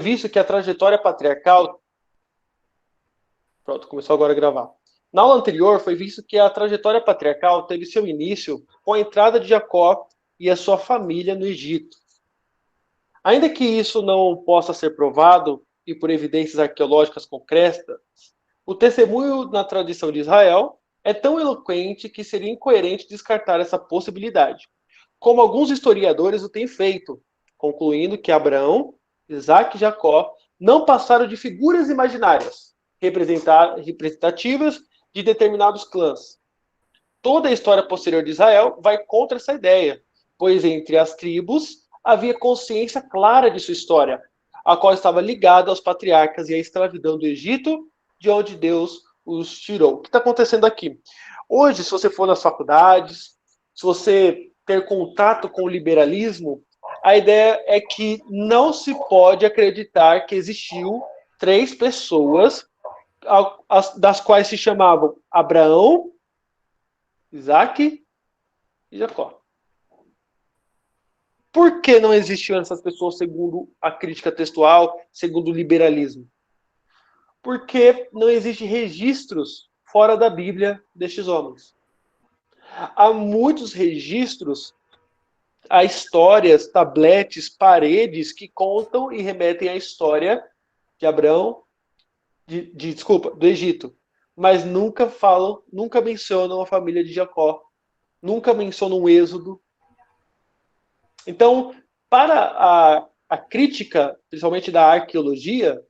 visto que a trajetória patriarcal. Pronto, começou agora a gravar. Na aula anterior, foi visto que a trajetória patriarcal teve seu início com a entrada de Jacó e a sua família no Egito. Ainda que isso não possa ser provado e por evidências arqueológicas concretas, o testemunho na tradição de Israel é tão eloquente que seria incoerente descartar essa possibilidade, como alguns historiadores o têm feito, concluindo que Abraão, Isaac e Jacó não passaram de figuras imaginárias, representativas de determinados clãs. Toda a história posterior de Israel vai contra essa ideia, pois entre as tribos havia consciência clara de sua história, a qual estava ligada aos patriarcas e à escravidão do Egito, de onde Deus os tirou. O que está acontecendo aqui? Hoje, se você for nas faculdades, se você ter contato com o liberalismo, a ideia é que não se pode acreditar que existiu três pessoas, das quais se chamavam Abraão, Isaac e Jacó. Por que não existiam essas pessoas segundo a crítica textual, segundo o liberalismo? Porque não existem registros fora da Bíblia destes homens. Há muitos registros, há histórias, tabletes, paredes que contam e remetem à história de Abraão, desculpa, do Egito, mas nunca falam, nunca mencionam a família de Jacó, nunca mencionam o Êxodo. Então, para a crítica, principalmente da arqueologia,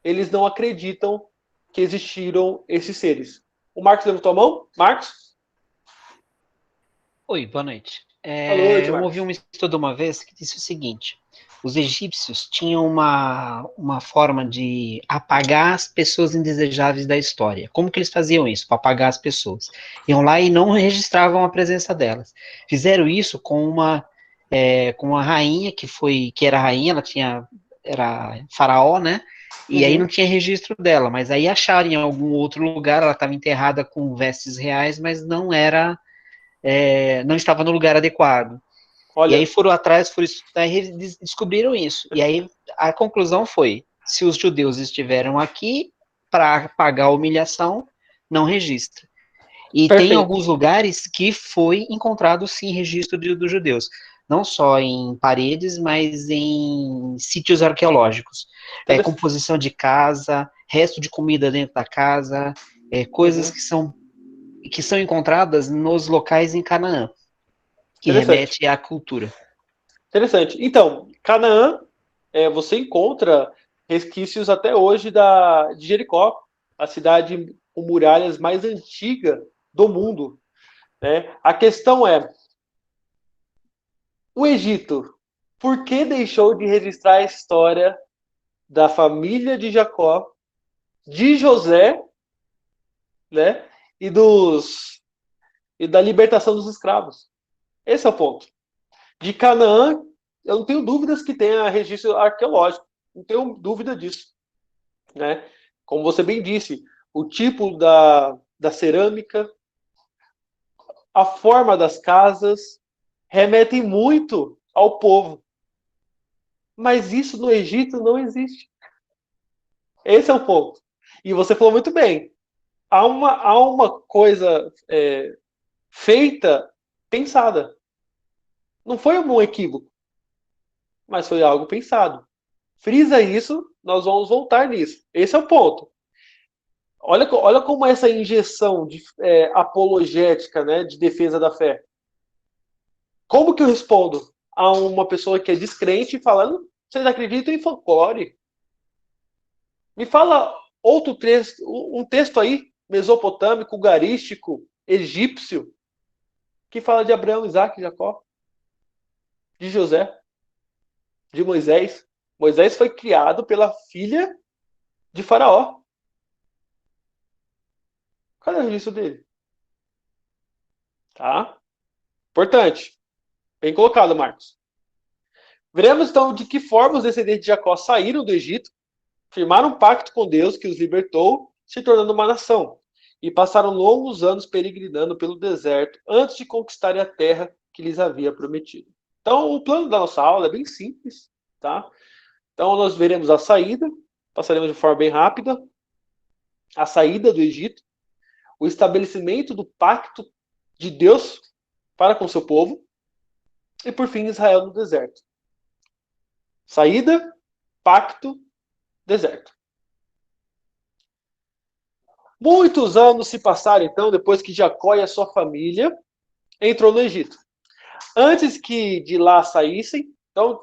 eles não acreditam que existiram esses seres. O Marcos levantou a mão? Marcos? Oi, boa noite. Boa noite, Eu ouvi Marcos. um estudo uma vez que disse o seguinte: os egípcios tinham uma forma de apagar as pessoas indesejáveis da história. Como que eles faziam isso? Para apagar as pessoas. Iam lá e não registravam a presença delas. Fizeram isso com uma rainha que era rainha, era faraó, né? E aí não Uhum. tinha registro dela, mas aí acharam em algum outro lugar, ela estava enterrada com vestes reais, mas não estava no lugar adequado. E aí Olha, foram atrás, foram estudar e descobriram isso. E aí a conclusão foi: se os judeus estiveram aqui para pagar a humilhação, não registra. E tem perfeito. alguns lugares que foi encontrado sim registro dos judeus, não só em paredes, mas em sítios arqueológicos. Composição de casa, resto de comida dentro da casa, coisas Uhum. que são encontradas nos locais em Canaã, que Interessante. remete à cultura. Interessante. Então, Canaã, você encontra resquícios até hoje de Jericó, a cidade com muralhas mais antiga do mundo. Né? A questão é, o Egito, por que deixou de registrar a história da família de Jacó, de José, né? E dos e da libertação dos escravos? Esse é o ponto. De Canaã, eu não tenho dúvidas que tenha registro arqueológico. Não tenho dúvida disso. Né? Como você bem disse, o tipo da cerâmica, a forma das casas, remetem muito ao povo. Mas isso no Egito não existe. Esse é o ponto. E você falou muito bem. Há uma coisa feita, pensada. Não foi um equívoco, mas foi algo pensado. Frisa isso, nós vamos voltar nisso. Esse é o ponto. Olha como essa injeção de apologética, né, de defesa da fé. Como que eu respondo a uma pessoa que é descrente falando, vocês acreditam em folclore? Me fala outro texto, um texto aí, mesopotâmico, ugarístico, egípcio, que fala de Abraão, Isaac, Jacó, de José, de Moisés. Moisés foi criado pela filha de Faraó. Cadê o registro dele? Tá? Importante. Bem colocado, Marcos. Veremos então de que forma os descendentes de Jacó saíram do Egito, firmaram um pacto com Deus que os libertou, se tornando uma nação, e passaram longos anos peregrinando pelo deserto antes de conquistarem a terra que lhes havia prometido. Então, o plano da nossa aula é bem simples, tá? Então nós veremos a saída, passaremos de forma bem rápida, a saída do Egito, o estabelecimento do pacto de Deus para com seu povo, e por fim Israel no deserto. Saída, pacto, deserto. Muitos anos se passaram, então, depois que Jacó e a sua família entrou no Egito. Antes que de lá saíssem, então,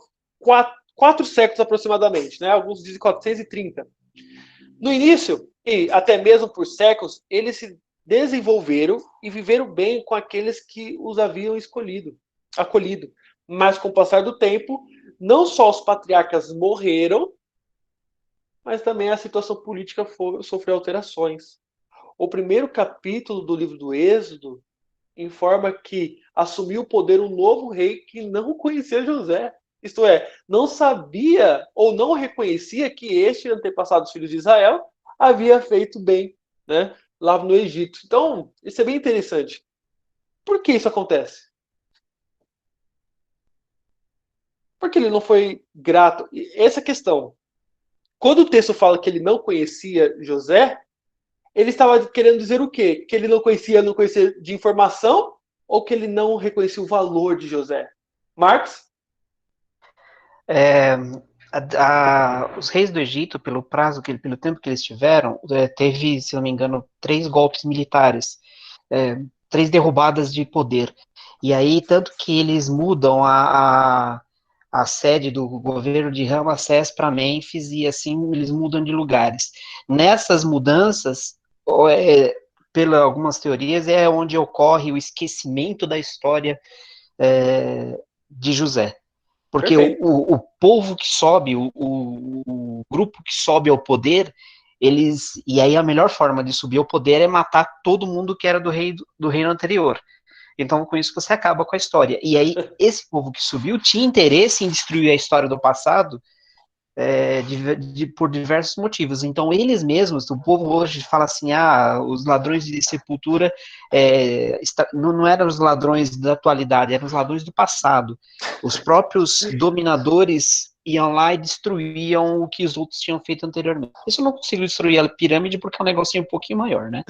quatro séculos aproximadamente, né? Alguns dizem 430. No início, e até mesmo por séculos, eles se desenvolveram e viveram bem com aqueles que os haviam acolhido. Mas com o passar do tempo, não só os patriarcas morreram, mas também a situação política sofreu alterações. O primeiro capítulo do livro do Êxodo informa que assumiu o poder um novo rei que não conhecia José. Isto é, não sabia ou não reconhecia que este antepassado dos filhos de Israel havia feito bem, né, lá no Egito. Então, isso é bem interessante. Por que isso acontece? Porque ele não foi grato. Essa questão. Quando o texto fala que ele não conhecia José, ele estava querendo dizer o quê? Que ele não conhecia de informação ou que ele não reconhecia o valor de José? Marcos? Os reis do Egito, pelo tempo que eles tiveram, teve, se não me engano, 3 golpes militares, 3 derrubadas de poder. E aí, tanto que eles mudam a sede do governo de Ramsés para Mênfis, e assim eles mudam de lugares. Nessas mudanças, pelas algumas teorias, é onde ocorre o esquecimento da história de José. Porque o povo que sobe, o grupo que sobe ao poder, e aí a melhor forma de subir ao poder é matar todo mundo que era do reino anterior. Então, com isso, você acaba com a história. E aí, esse povo que subiu tinha interesse em destruir a história do passado por diversos motivos. Então, eles mesmos, o povo hoje fala assim, os ladrões de sepultura não eram os ladrões da atualidade, eram os ladrões do passado. Os próprios dominadores iam lá e destruíam o que os outros tinham feito anteriormente. Isso eu não consigo destruir a pirâmide porque é um negocinho um pouquinho maior, né?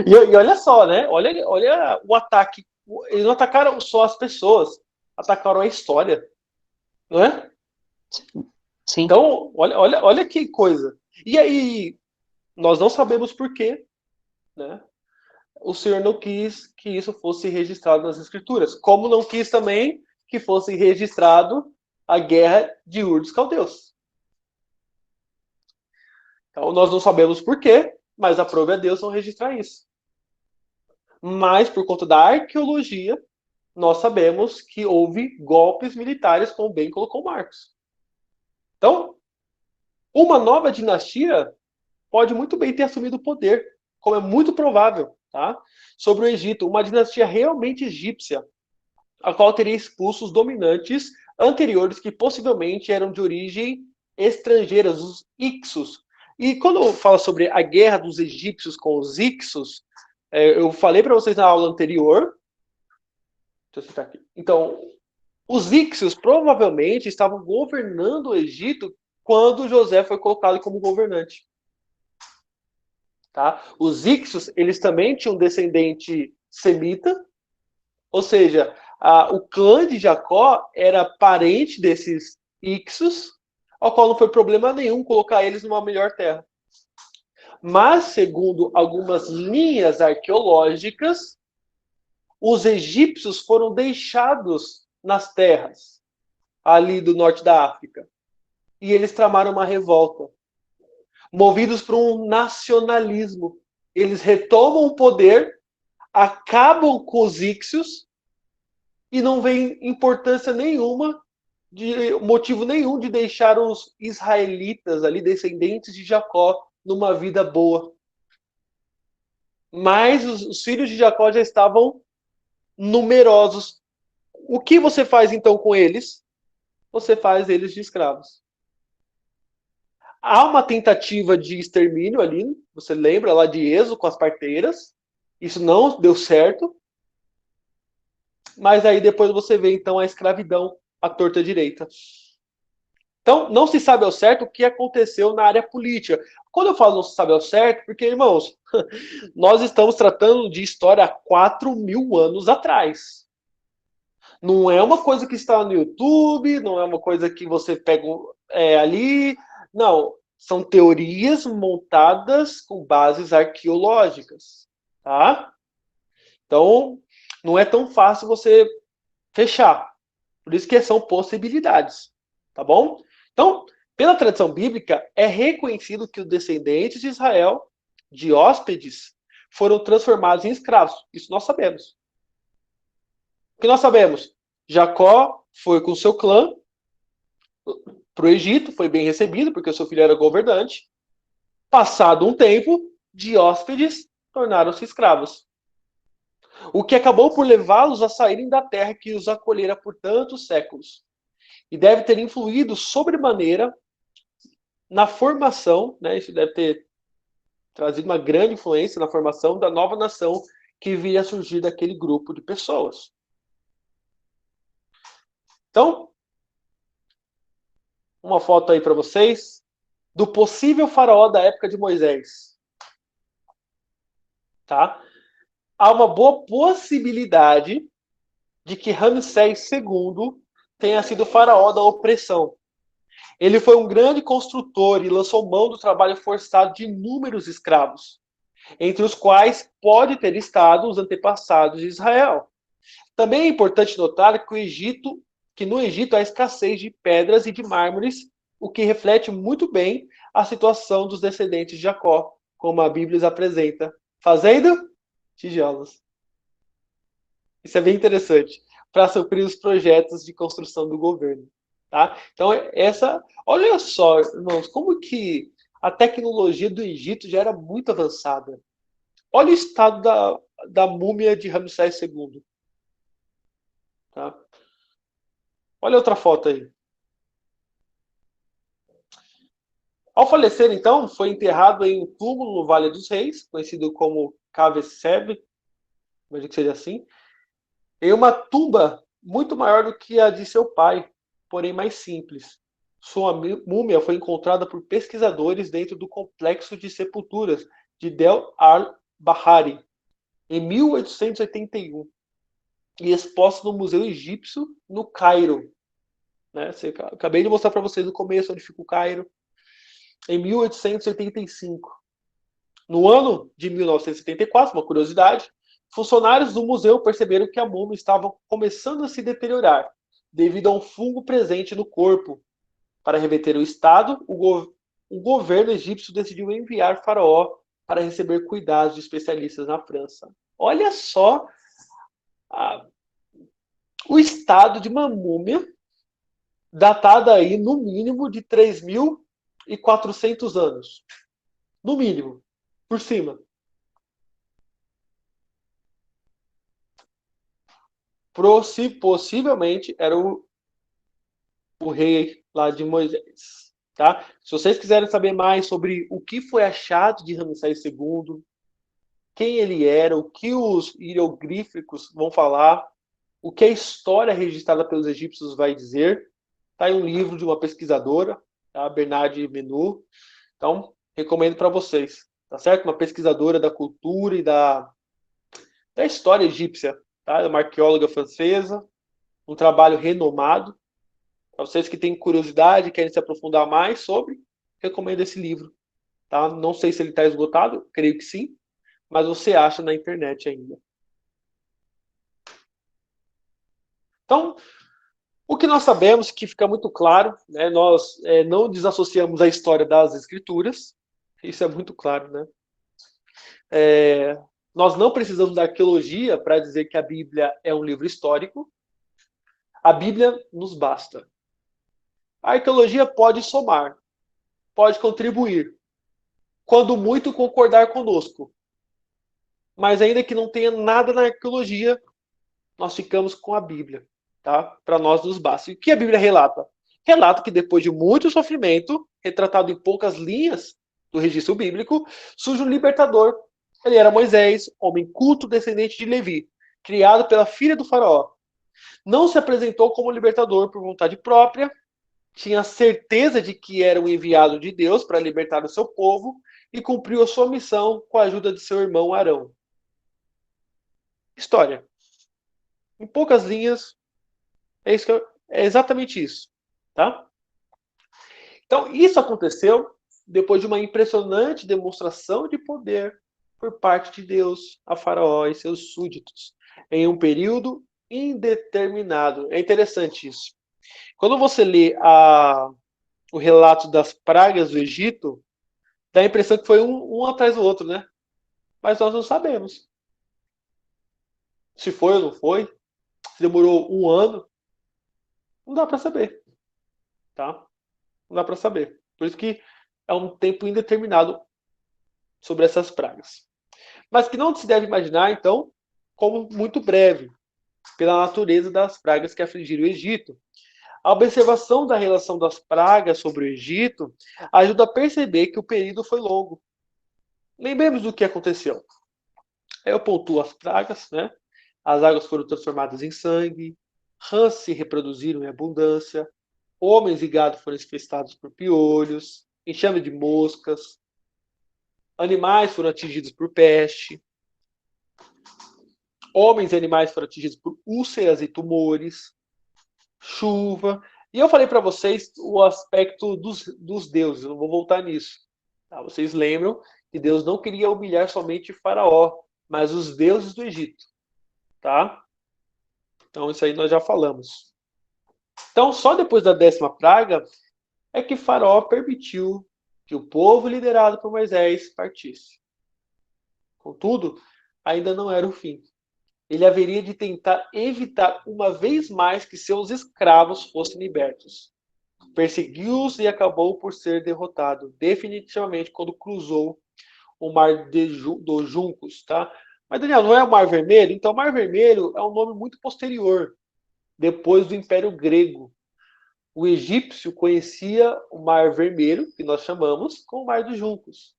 e olha só, né? Olha o ataque. Eles não atacaram só as pessoas, atacaram a história. Não é? Sim. Então, olha que coisa. E aí, nós não sabemos por quê, né? O Senhor não quis que isso fosse registrado nas Escrituras. Como não quis também que fosse registrado a guerra de Ur dos Caldeus. Então, nós não sabemos por quê, mas aprove a Deus não registrar isso. Mas, por conta da arqueologia, nós sabemos que houve golpes militares, como bem colocou Marcos. Então, uma nova dinastia pode muito bem ter assumido o poder, como é muito provável, tá? Sobre o Egito, uma dinastia realmente egípcia, a qual teria expulso os dominantes anteriores que possivelmente eram de origem estrangeira, os Ixos. E quando eu falo sobre a guerra dos egípcios com os Ixos, eu falei para vocês na aula anterior. Deixa eu citar aqui. Então, os Ixios provavelmente estavam governando o Egito quando José foi colocado como governante. Tá? Os Ixios, eles também tinham um descendente semita, ou seja, o clã de Jacó era parente desses Ixios, ao qual não foi problema nenhum colocar eles numa melhor terra. Mas, segundo algumas linhas arqueológicas, os egípcios foram deixados nas terras ali do norte da África. E eles tramaram uma revolta. Movidos por um nacionalismo. Eles retomam o poder, acabam com os íxios e não vem importância nenhuma, motivo nenhum de deixar os israelitas ali, descendentes de Jacó, numa vida boa. Mas os filhos de Jacó já estavam numerosos. O que você faz então com eles? Você faz eles de escravos. Há uma tentativa de extermínio ali, você lembra lá de Êxodo com as parteiras. Isso não deu certo. Mas aí depois você vê então a escravidão à torta direita. Então, não se sabe ao certo o que aconteceu na área política. Quando eu falo não se sabe ao certo, porque, irmãos, nós estamos tratando de história há 4.000 anos atrás. Não é uma coisa que está no YouTube, não é uma coisa que você pega ali. Não, são teorias montadas com bases arqueológicas, tá? Então, não é tão fácil você fechar. Por isso que são possibilidades, tá bom? Então, pela tradição bíblica, é reconhecido que os descendentes de Israel, de hóspedes, foram transformados em escravos. Isso nós sabemos. O que nós sabemos? Jacó foi com seu clã para o Egito, foi bem recebido, porque o seu filho era governante. Passado um tempo, de hóspedes, tornaram-se escravos. O que acabou por levá-los a saírem da terra que os acolhera por tantos séculos. E deve ter influído sobremaneira na formação, né, isso deve ter trazido uma grande influência na formação da nova nação que viria a surgir daquele grupo de pessoas. Então, uma foto aí para vocês do possível faraó da época de Moisés. Tá? Há uma boa possibilidade de que Ramsés II tenha sido faraó da opressão. Ele foi um grande construtor e lançou mão do trabalho forçado de inúmeros escravos, entre os quais pode ter estado os antepassados de Israel. Também é importante notar que no Egito há escassez de pedras e de mármores, o que reflete muito bem a situação dos descendentes de Jacó, como a Bíblia os apresenta, fazendo tijolos. Isso é bem interessante, para suprir os projetos de construção do governo. Tá? Então, olha só, irmãos, como que a tecnologia do Egito já era muito avançada. Olha o estado da múmia de Ramsés II. Tá? Olha outra foto aí. Ao falecer, então, foi enterrado em um túmulo no Vale dos Reis, conhecido como Cave Seb, imagino que seja assim, em uma tumba muito maior do que a de seu pai, porém mais simples. Sua múmia foi encontrada por pesquisadores dentro do complexo de sepulturas de Del al-Bahari, em 1881, e exposta no Museu Egípcio, no Cairo. Né? Acabei de mostrar para vocês no começo onde fica o Cairo. Em 1885. No ano de 1974, uma curiosidade, funcionários do museu perceberam que a múmia estava começando a se deteriorar, devido a um fungo presente no corpo. Para reverter o estado, o governo egípcio decidiu enviar Faraó para receber cuidados de especialistas na França. Olha só o estado de uma múmia datada aí, no mínimo, de 3.400 anos. No mínimo. Por cima. Possivelmente era o rei lá de Moisés. Tá? Se vocês quiserem saber mais sobre o que foi achado de Ramsés II, quem ele era, o que os hieroglíficos vão falar, o que a história registrada pelos egípcios vai dizer, tá aí um livro de uma pesquisadora, tá? Bernarde Menu. Então, recomendo para vocês, tá certo? Uma pesquisadora da cultura e da história egípcia, tá? É uma arqueóloga francesa, um trabalho renomado. Para vocês que têm curiosidade, querem se aprofundar mais sobre, recomendo esse livro. Tá? Não sei se ele está esgotado, creio que sim, mas você acha na internet ainda. Então, o que nós sabemos, que fica muito claro, né, nós não desassociamos a história das escrituras, isso é muito claro, né? Nós não precisamos da arqueologia para dizer que a Bíblia é um livro histórico. A Bíblia nos basta. A arqueologia pode somar, pode contribuir, quando muito concordar conosco. Mas ainda que não tenha nada na arqueologia, nós ficamos com a Bíblia. Tá? Para nós nos basta. E o que a Bíblia relata? Relata que depois de muito sofrimento, retratado em poucas linhas do registro bíblico, surge um libertador. Ele era Moisés, homem culto descendente de Levi, criado pela filha do faraó. Não se apresentou como libertador por vontade própria, tinha certeza de que era um enviado de Deus para libertar o seu povo e cumpriu a sua missão com a ajuda de seu irmão Arão. História. Em poucas linhas, é exatamente isso. Tá? Então, isso aconteceu depois de uma impressionante demonstração de poder por parte de Deus a Faraó e seus súditos, em um período indeterminado. É interessante isso. Quando você lê o relato das pragas do Egito, dá a impressão que foi um atrás do outro, né? Mas nós não sabemos se foi ou não foi, se demorou um ano, não dá para saber, tá? Não dá para saber. Por isso que é um tempo indeterminado sobre essas pragas. Mas que não se deve imaginar, então, como muito breve, pela natureza das pragas que afligiram o Egito. A observação da relação das pragas sobre o Egito ajuda a perceber que o período foi longo. Lembremos do que aconteceu. Eu pontuo as pragas, né? As águas foram transformadas em sangue, rãs se reproduziram em abundância, homens e gado foram infestados por piolhos, enxame de moscas, animais foram atingidos por peste, homens e animais foram atingidos por úlceras e tumores, chuva. E eu falei para vocês o aspecto dos deuses, eu não vou voltar nisso. Tá? Vocês lembram que Deus não queria humilhar somente Faraó, mas os deuses do Egito. Tá? Então isso aí nós já falamos. Então só depois da 10ª praga é que Faraó permitiu que o povo liderado por Moisés partisse. Contudo, ainda não era o fim. Ele haveria de tentar evitar uma vez mais que seus escravos fossem libertos. Perseguiu-os e acabou por ser derrotado definitivamente quando cruzou o Mar dos Juncos. Tá? Mas, Daniel, não é o Mar Vermelho? Então, o Mar Vermelho é um nome muito posterior, depois do Império Grego. O egípcio conhecia o Mar Vermelho, que nós chamamos, como o Mar dos Juncos.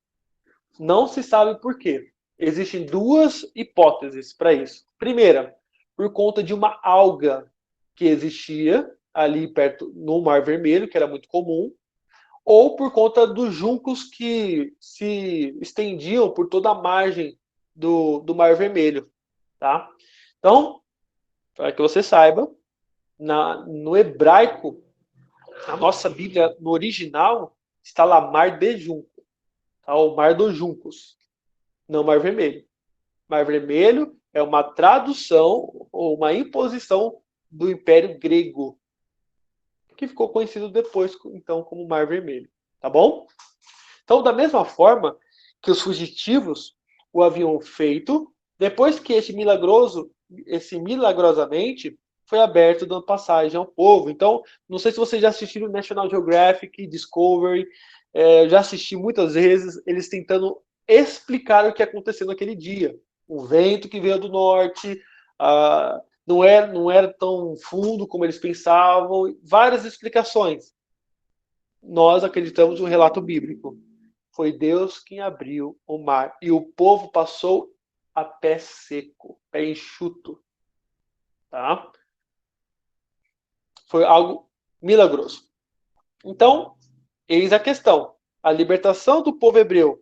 Não se sabe por quê. Existem duas hipóteses para isso. Primeira, por conta de uma alga que existia ali perto no Mar Vermelho, que era muito comum, ou por conta dos juncos que se estendiam por toda a margem do Mar Vermelho. Tá? Então, para que você saiba, no hebraico, a nossa Bíblia, no original, está lá Mar de Junco, tá? O Mar dos Juncos, não Mar Vermelho. Mar Vermelho é uma tradução ou uma imposição do Império Grego, que ficou conhecido depois, então, como Mar Vermelho. Tá bom? Então, da mesma forma que os fugitivos o haviam feito, depois que esse milagrosamente foi aberto dando passagem ao povo. Então, não sei se vocês já assistiram National Geographic, Discovery, já assisti muitas vezes eles tentando explicar o que aconteceu naquele dia. O vento que veio do norte, não era tão fundo como eles pensavam, várias explicações. Nós acreditamos no relato bíblico. Foi Deus quem abriu o mar e o povo passou a pé seco, pé enxuto. Tá? Foi algo milagroso. Então, eis a questão. A libertação do povo hebreu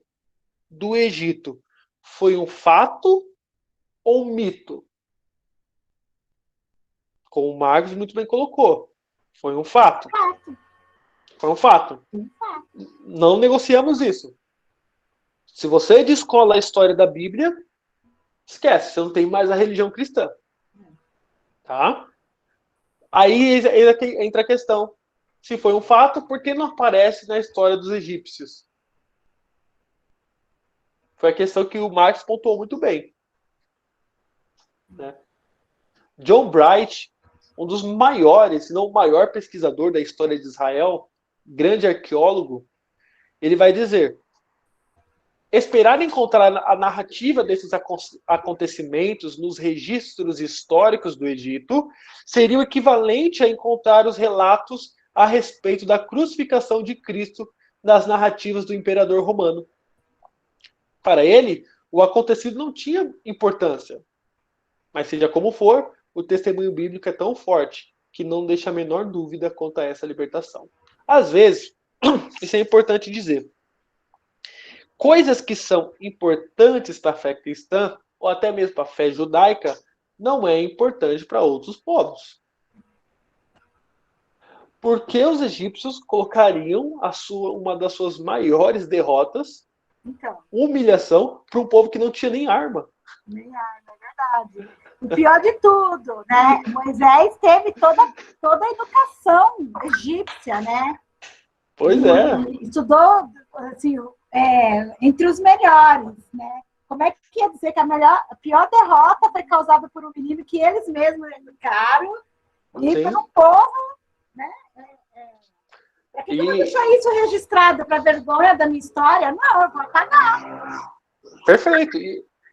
do Egito foi um fato ou um mito? Como o Marcos muito bem colocou. Foi um fato. Foi um fato. Não negociamos isso. Se você descola a história da Bíblia, esquece, você não tem mais a religião cristã. Tá? Aí entra a questão. Se foi um fato, por que não aparece na história dos egípcios? Foi a questão que o Marx pontuou muito bem. Né? John Bright, um dos maiores, se não o maior pesquisador da história de Israel, grande arqueólogo, ele vai dizer: esperar encontrar a narrativa desses acontecimentos nos registros históricos do Egito seria o equivalente a encontrar os relatos a respeito da crucificação de Cristo nas narrativas do imperador romano. Para ele, o acontecido não tinha importância. Mas seja como for, o testemunho bíblico é tão forte que não deixa a menor dúvida quanto a essa libertação. Às vezes, isso é importante dizer, coisas que são importantes para a fé cristã, ou até mesmo para a fé judaica, não é importante para outros povos. Porque os egípcios colocariam uma das suas maiores derrotas, Então, humilhação, para um povo que não tinha nem arma. nem arma, é verdade. O pior de tudo, né? Moisés teve toda a educação egípcia, né? Pois é. Estudou, assim, entre os melhores, né? Como é que quer dizer que a pior derrota foi causada por um menino que eles mesmos educaram e Sim. por um povo, né? Para que eu vou deixar isso registrado para vergonha da minha história? Não, eu vou apagar. Perfeito.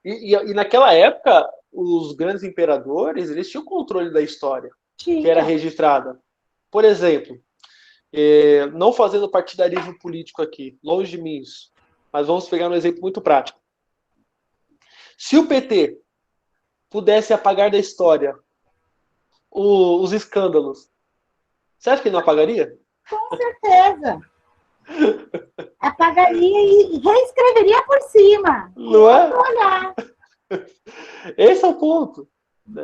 E naquela época, os grandes imperadores, eles tinham controle da história que era registrada. Por exemplo, não fazendo partidarismo político aqui, longe de mim isso, mas vamos pegar um exemplo muito prático. Se o PT pudesse apagar da história os escândalos, você acha que ele não apagaria? Com certeza. Apagaria e reescreveria por cima. Não é? Olhar. Esse é o ponto.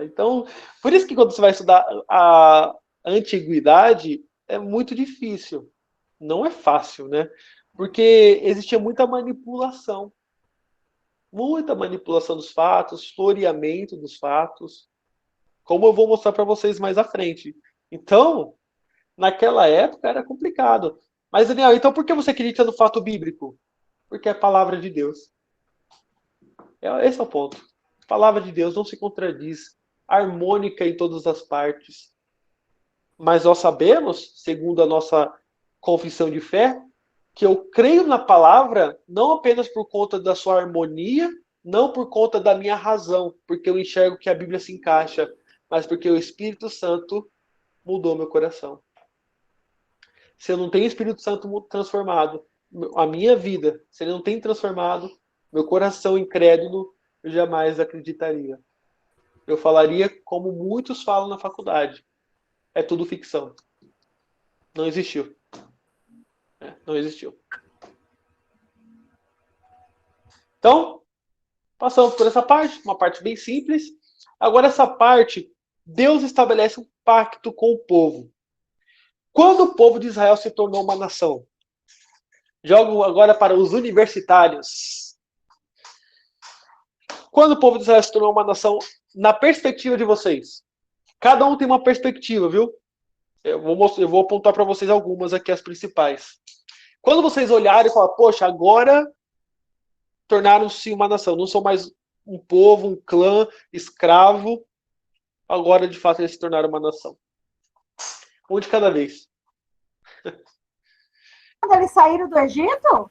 Então, por isso que quando você vai estudar a antiguidade, é muito difícil. Não é fácil, né? Porque existia muita manipulação. Muita manipulação dos fatos, floreamento dos fatos, como eu vou mostrar para vocês mais à frente. Então, naquela época era complicado. Mas, Daniel, então por que você acredita no fato bíblico? Porque é a palavra de Deus. Esse é o ponto. A palavra de Deus não se contradiz, harmônica em todas as partes. Mas nós sabemos, segundo a nossa confissão de fé, que eu creio na palavra não apenas por conta da sua harmonia, não por conta da minha razão, porque eu enxergo que a Bíblia se encaixa, mas porque o Espírito Santo mudou meu coração. Se eu não tenho o Espírito Santo transformado, a minha vida, se ele não tem transformado, meu coração incrédulo, eu jamais acreditaria. Eu falaria como muitos falam na faculdade. É tudo ficção. Não existiu. Não existiu. Então, passamos por essa parte, uma parte bem simples. Agora, essa parte, Deus estabelece um pacto com o povo. Quando o povo de Israel se tornou uma nação? Jogo agora para os universitários. Quando o povo de Israel se tornou uma nação, na perspectiva de vocês? Cada um tem uma perspectiva, viu? Eu vou apontar para vocês algumas aqui, as principais. Quando vocês olharem e falar, poxa, agora tornaram-se uma nação, não são mais um povo, um clã, escravo, agora de fato eles se tornaram uma nação. Um de cada vez. Quando eles saíram do Egito?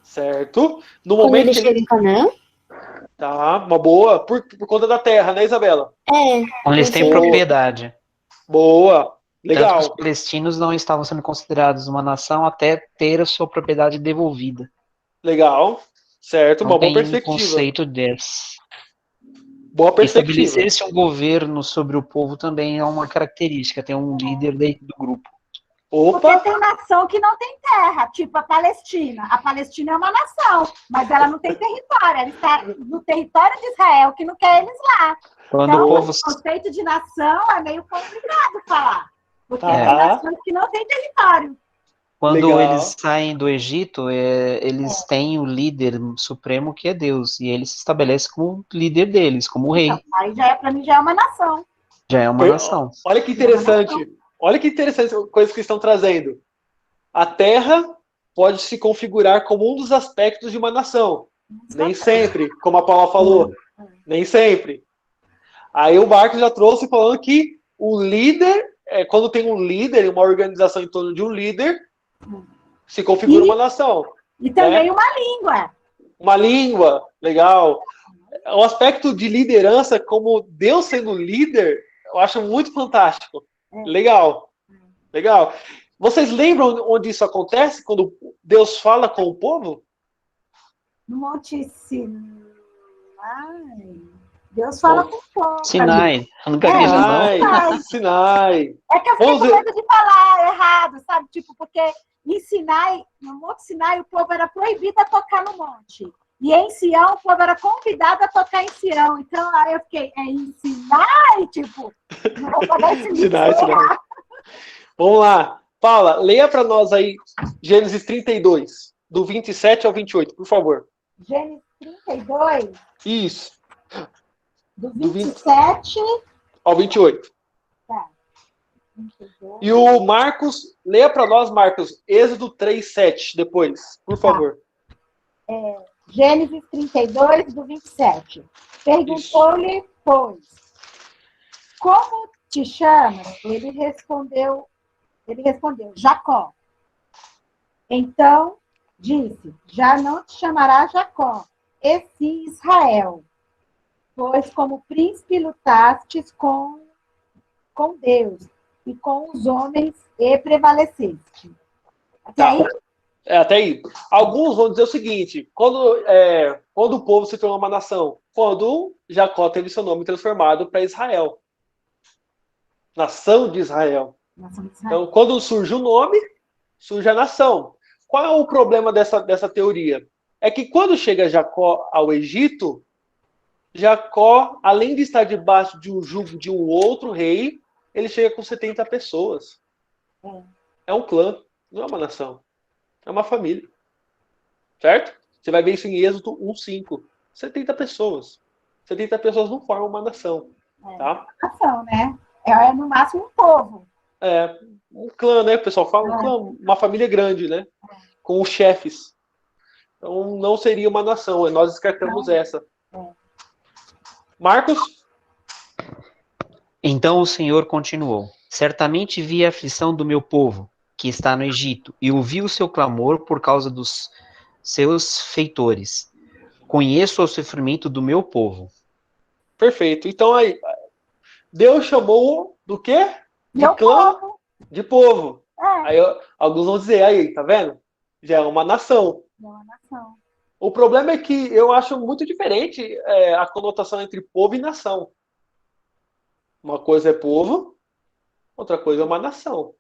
Certo? No Quando momento ele que chega em Canaã? Tá, uma boa. Por conta da terra, né, Isabela? Onde eles têm Boa. propriedade. Boa. Legal. Tanto que os palestinos não estavam sendo considerados uma nação até ter a sua propriedade devolvida. Legal. Certo, Não uma boa tem um perspectiva. conceito desse. Boa perspectiva. Estabelecer-se um governo sobre o povo também é uma característica, tem um líder dentro do grupo. Porque Opa, tem nação que não tem terra, tipo a Palestina. A Palestina é uma nação, mas ela não tem território. Ela está no território de Israel, que não quer eles lá. Quando Então, o povo o conceito de nação é meio complicado falar. Porque tem Tá. nações que não têm território. Quando Legal. eles saem do Egito, eles têm o líder supremo que é Deus, e ele se estabelece como líder deles, como rei. Então, aí para mim já é uma nação. Já é uma nação. Olha que interessante. Olha que interessante coisas que estão trazendo. A terra pode se configurar como um dos aspectos de uma nação. Nem sempre, como a Paula falou. Nem sempre. Aí o Marcos já trouxe falando que o líder, quando tem um líder, uma organização em torno de um líder, se configura uma nação. E também uma língua. Uma língua, legal. O aspecto de liderança, como Deus sendo líder, eu acho muito fantástico. Legal. Legal. Vocês lembram onde isso acontece? Quando Deus fala com o povo? No Monte Sinai. Deus fala com o povo. Sinai. Eu nunca vi isso, não. Sinai, Sinai. É que eu fiquei Vamos com ver. medo de falar errado, sabe? Tipo, porque em Sinai, no Monte Sinai, o povo era proibido a tocar no monte. E em Sião, o povo era convidado a tocar em Sião. Então, aí eu fiquei, é em Sinai? Tipo, não vou pagar esse livro. Sinai, Sinai. Vamos lá. Paula, leia para nós aí Gênesis 32, do 27 ao 28, por favor. Gênesis 32, Isso, do do 20 27 ao 28. tá, 32. E o Marcos, leia para nós, Marcos, Êxodo 3, 7, depois, por favor. Gênesis 32, do 27. Perguntou-lhe, pois, como te chamas? Ele respondeu, Jacó. Então disse, já não te chamará Jacó, e sim Israel, pois como príncipe lutastes com Deus e com os homens e prevaleceste. Até Tá. aí? Até aí. Alguns vão dizer o seguinte: quando o povo se tornou uma nação? Quando Jacó teve seu nome transformado para Israel. Nação de Israel. Nação de Israel. Então, quando surge o nome, surge a nação. Qual é o problema dessa teoria? É que quando chega Jacó ao Egito, Jacó, além de estar debaixo de um jugo de um outro rei, ele chega com 70 pessoas. É um clã, não é uma nação. É uma família. Certo? Você vai ver isso em Êxodo 1:5. 70 pessoas. 70 pessoas não formam uma nação. Tá? Nação, né? É no máximo um povo. É um clã, né? O pessoal fala um clã, uma família grande, né? Com os chefes. Então não seria uma nação. Nós descartamos essa. Marcos? Então o Senhor continuou: certamente vi a aflição do meu povo, que está no Egito, e ouvi o seu clamor por causa dos seus feitores. Conheço o sofrimento do meu povo. Perfeito. Então aí, Deus chamou do quê? De Meu clã, povo. de povo. É. Aí alguns vão dizer, aí, tá vendo? Já é uma nação. É uma nação. O problema é que eu acho muito diferente a conotação entre povo e nação. Uma coisa é povo, outra coisa é uma nação.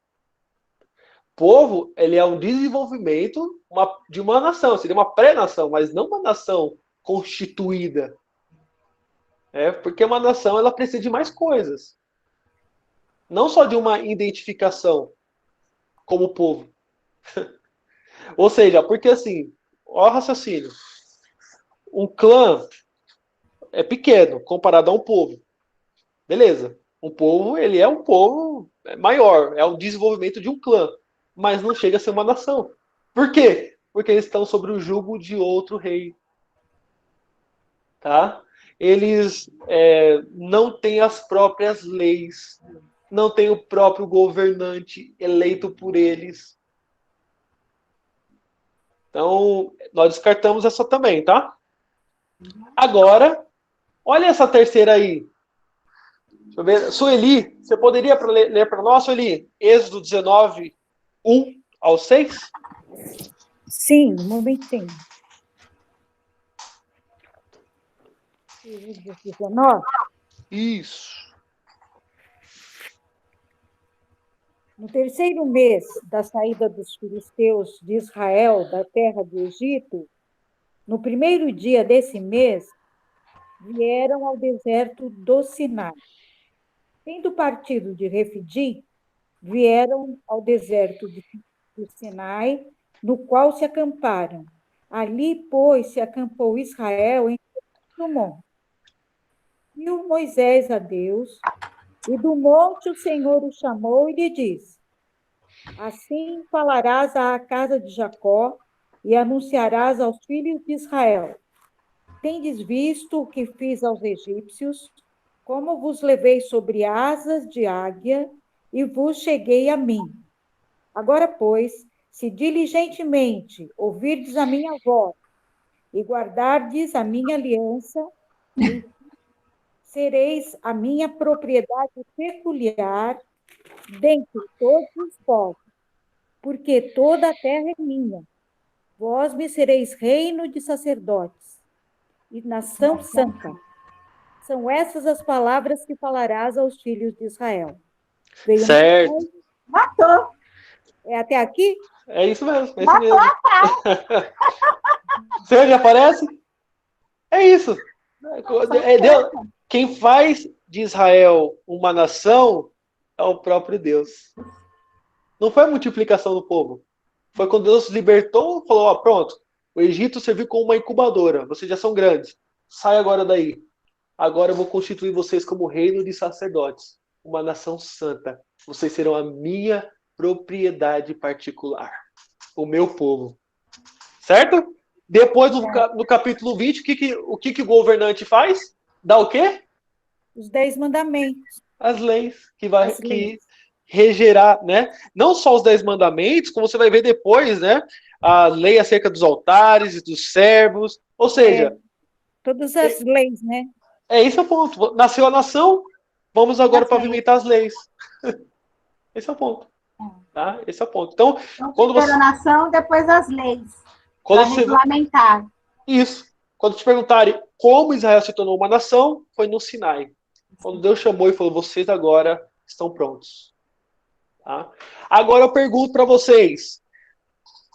Povo, ele é um desenvolvimento de uma nação, seria uma pré-nação, mas não uma nação constituída. Porque uma nação ela precisa de mais coisas. Não só de uma identificação como povo. Ou seja, porque assim, ó o raciocínio. Um clã é pequeno comparado a um povo. Beleza. Um povo, ele é um povo maior, é o desenvolvimento de um clã, mas não chega a ser uma nação. Por quê? Porque eles estão sobre o jugo de outro rei. Tá? Eles não têm as próprias leis, não têm o próprio governante eleito por eles. Então, nós descartamos essa também, tá? Agora, olha essa terceira aí. Deixa eu ver. Sueli, você poderia ler para nós, Sueli? Êxodo 19, 1 ao 6? Sim, um momentinho. Êxodo 19. Isso. No terceiro mês da saída dos filisteus de Israel da terra do Egito, no primeiro dia desse mês, vieram ao deserto do Sinai. Tendo partido de Refidim, vieram ao deserto do Sinai, no qual se acamparam. Ali, pois, se acampou Israel em no monte. Viu Moisés a Deus, e do monte o Senhor o chamou e lhe disse: assim falarás à casa de Jacó e anunciarás aos filhos de Israel: tendes visto o que fiz aos egípcios, como vos levei sobre asas de águia e vos cheguei a mim. Agora, pois, se diligentemente ouvirdes a minha voz e guardardes a minha aliança, sereis a minha propriedade peculiar dentre todos os povos, porque toda a terra é minha. Vós me sereis reino de sacerdotes e nação santa. São essas as palavras que falarás aos filhos de Israel. Veio Certo. Moisés, Matou. é até aqui? É isso mesmo, é isso Matou mesmo. a pau. Você onde aparece? É isso. É Deus. Quem faz de Israel uma nação é o próprio Deus. Não foi a multiplicação do povo. Foi quando Deus libertou, falou, ó, pronto, o Egito serviu como uma incubadora, vocês já são grandes, sai agora daí. Agora eu vou constituir vocês como reino de sacerdotes, uma nação santa. Vocês serão a minha propriedade particular, o meu povo. Certo? Depois, no capítulo 20, o que o governante faz? Dá o quê? Os 10 mandamentos. As leis As leis. que regerá, né? Não só os 10 mandamentos, como você vai ver depois, né? A lei acerca dos altares e dos servos. Ou seja, todas as leis, né? Esse é o ponto. Nasceu a nação, vamos agora pavimentar as leis. Esse é o ponto. Tá? Esse é o ponto. Então quando você... a nação, depois as leis. Para regulamentar. Isso. Quando te perguntarem como Israel se tornou uma nação, foi no Sinai. Quando Deus chamou e falou, vocês agora estão prontos. Tá? Agora eu pergunto para vocês,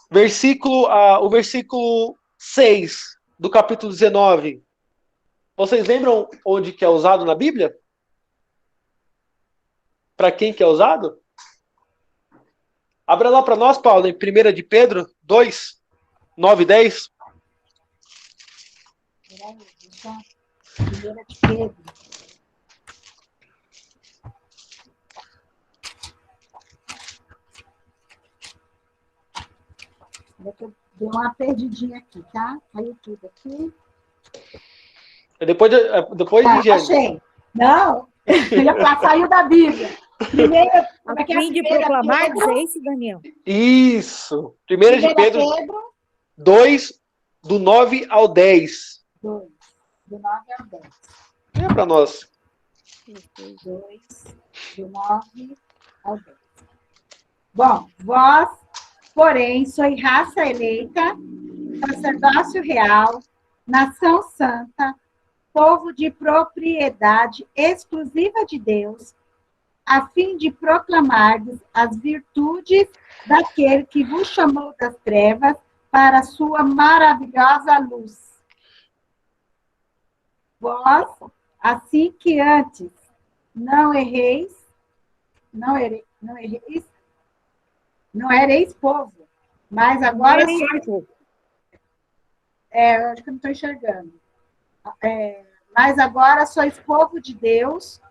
o versículo 6 do capítulo 19, vocês lembram onde que é usado na Bíblia? Para quem que é usado? Abra lá para nós, Paulo, em 1 de Pedro 2, 9 e 10. 1 de Pedro. Deu uma perdidinha aqui, tá? Caiu tudo aqui. Depois de Gênesis. Achei. Não, saiu da Bíblia. Primeiro, a fim de proclamar, é isso, Daniel? Isso. 1 de Pedro 2, do 9 ao 10. 2, do 9 ao 10. É para nós. 2, do 9 ao 10. Bom, vós, porém, sois raça eleita, sacerdócio real, nação santa, povo de propriedade exclusiva de Deus, a fim de proclamar as virtudes daquele que vos chamou das trevas para a sua maravilhosa luz. Vós, assim que antes não ereis povo, mas agora sois... eu acho que eu não estou enxergando. Mas agora sois povo de Deus,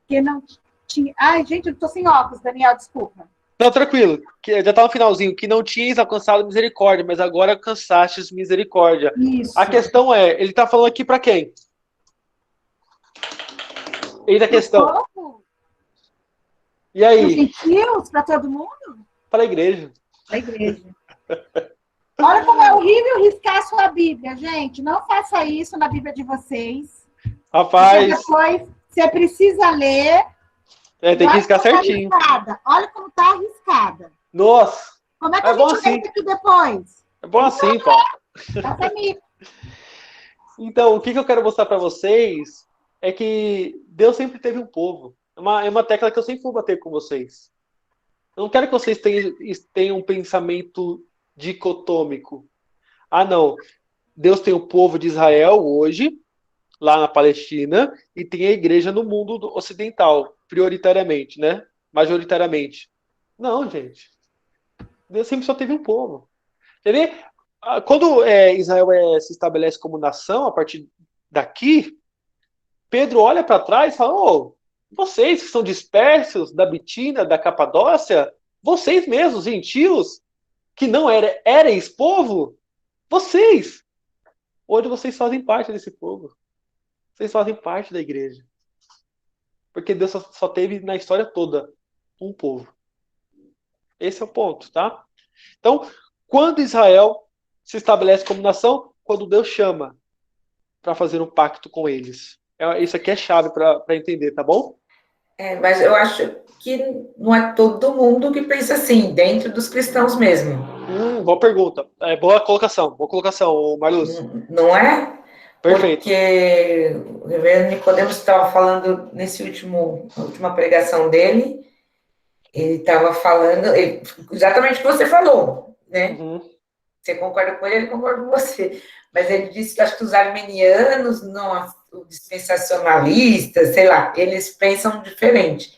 que não tinha... Ai, gente, eu estou sem óculos, Daniel, desculpa. Não, tranquilo, que já está no finalzinho, que não tinhas alcançado misericórdia, mas agora alcançastes misericórdia. Isso. A questão é, ele está falando aqui para quem? Eis a questão. Povo? E aí? Os gentios, para todo mundo? Para a igreja. Para a igreja. Olha como é horrível riscar a sua Bíblia, gente. Não faça isso na Bíblia de vocês. Rapaz. Depois você precisa ler. Tem que riscar certinho. Olha como está arriscada. Nossa. Como é que a gente lê isso aqui depois? É bom assim, Paulo. Tá então, o que eu quero mostrar para vocês é que Deus sempre teve um povo. É uma tecla que eu sempre vou bater com vocês. Eu não quero que vocês tenham um pensamento dicotômico. Ah, não. Deus tem o povo de Israel hoje, lá na Palestina, e tem a igreja no mundo ocidental, prioritariamente, né? Majoritariamente. Não, gente. Deus sempre só teve um povo. Quer ver? Quando Israel se estabelece como nação, a partir daqui, Pedro olha para trás e fala, vocês que são dispersos da Bitínia, da Capadócia, vocês mesmos, gentios, que não ereis povo, vocês, hoje vocês fazem parte desse povo. Vocês fazem parte da igreja. Porque Deus só teve na história toda um povo. Esse é o ponto, tá? Então, quando Israel se estabelece como nação, quando Deus chama para fazer um pacto com eles. Isso aqui é chave para entender, tá bom? Mas eu acho que não é todo mundo que pensa assim, dentro dos cristãos mesmo. Boa pergunta. Boa colocação, Marluz. Não é? Perfeito. Porque o reverendo Nicodemos estava falando na última pregação dele, ele estava falando exatamente o que você falou, né? Uhum. Você concorda com ele concorda com você. Mas ele disse que acho que os armenianos, não, os dispensacionalistas, sei lá, eles pensam diferente.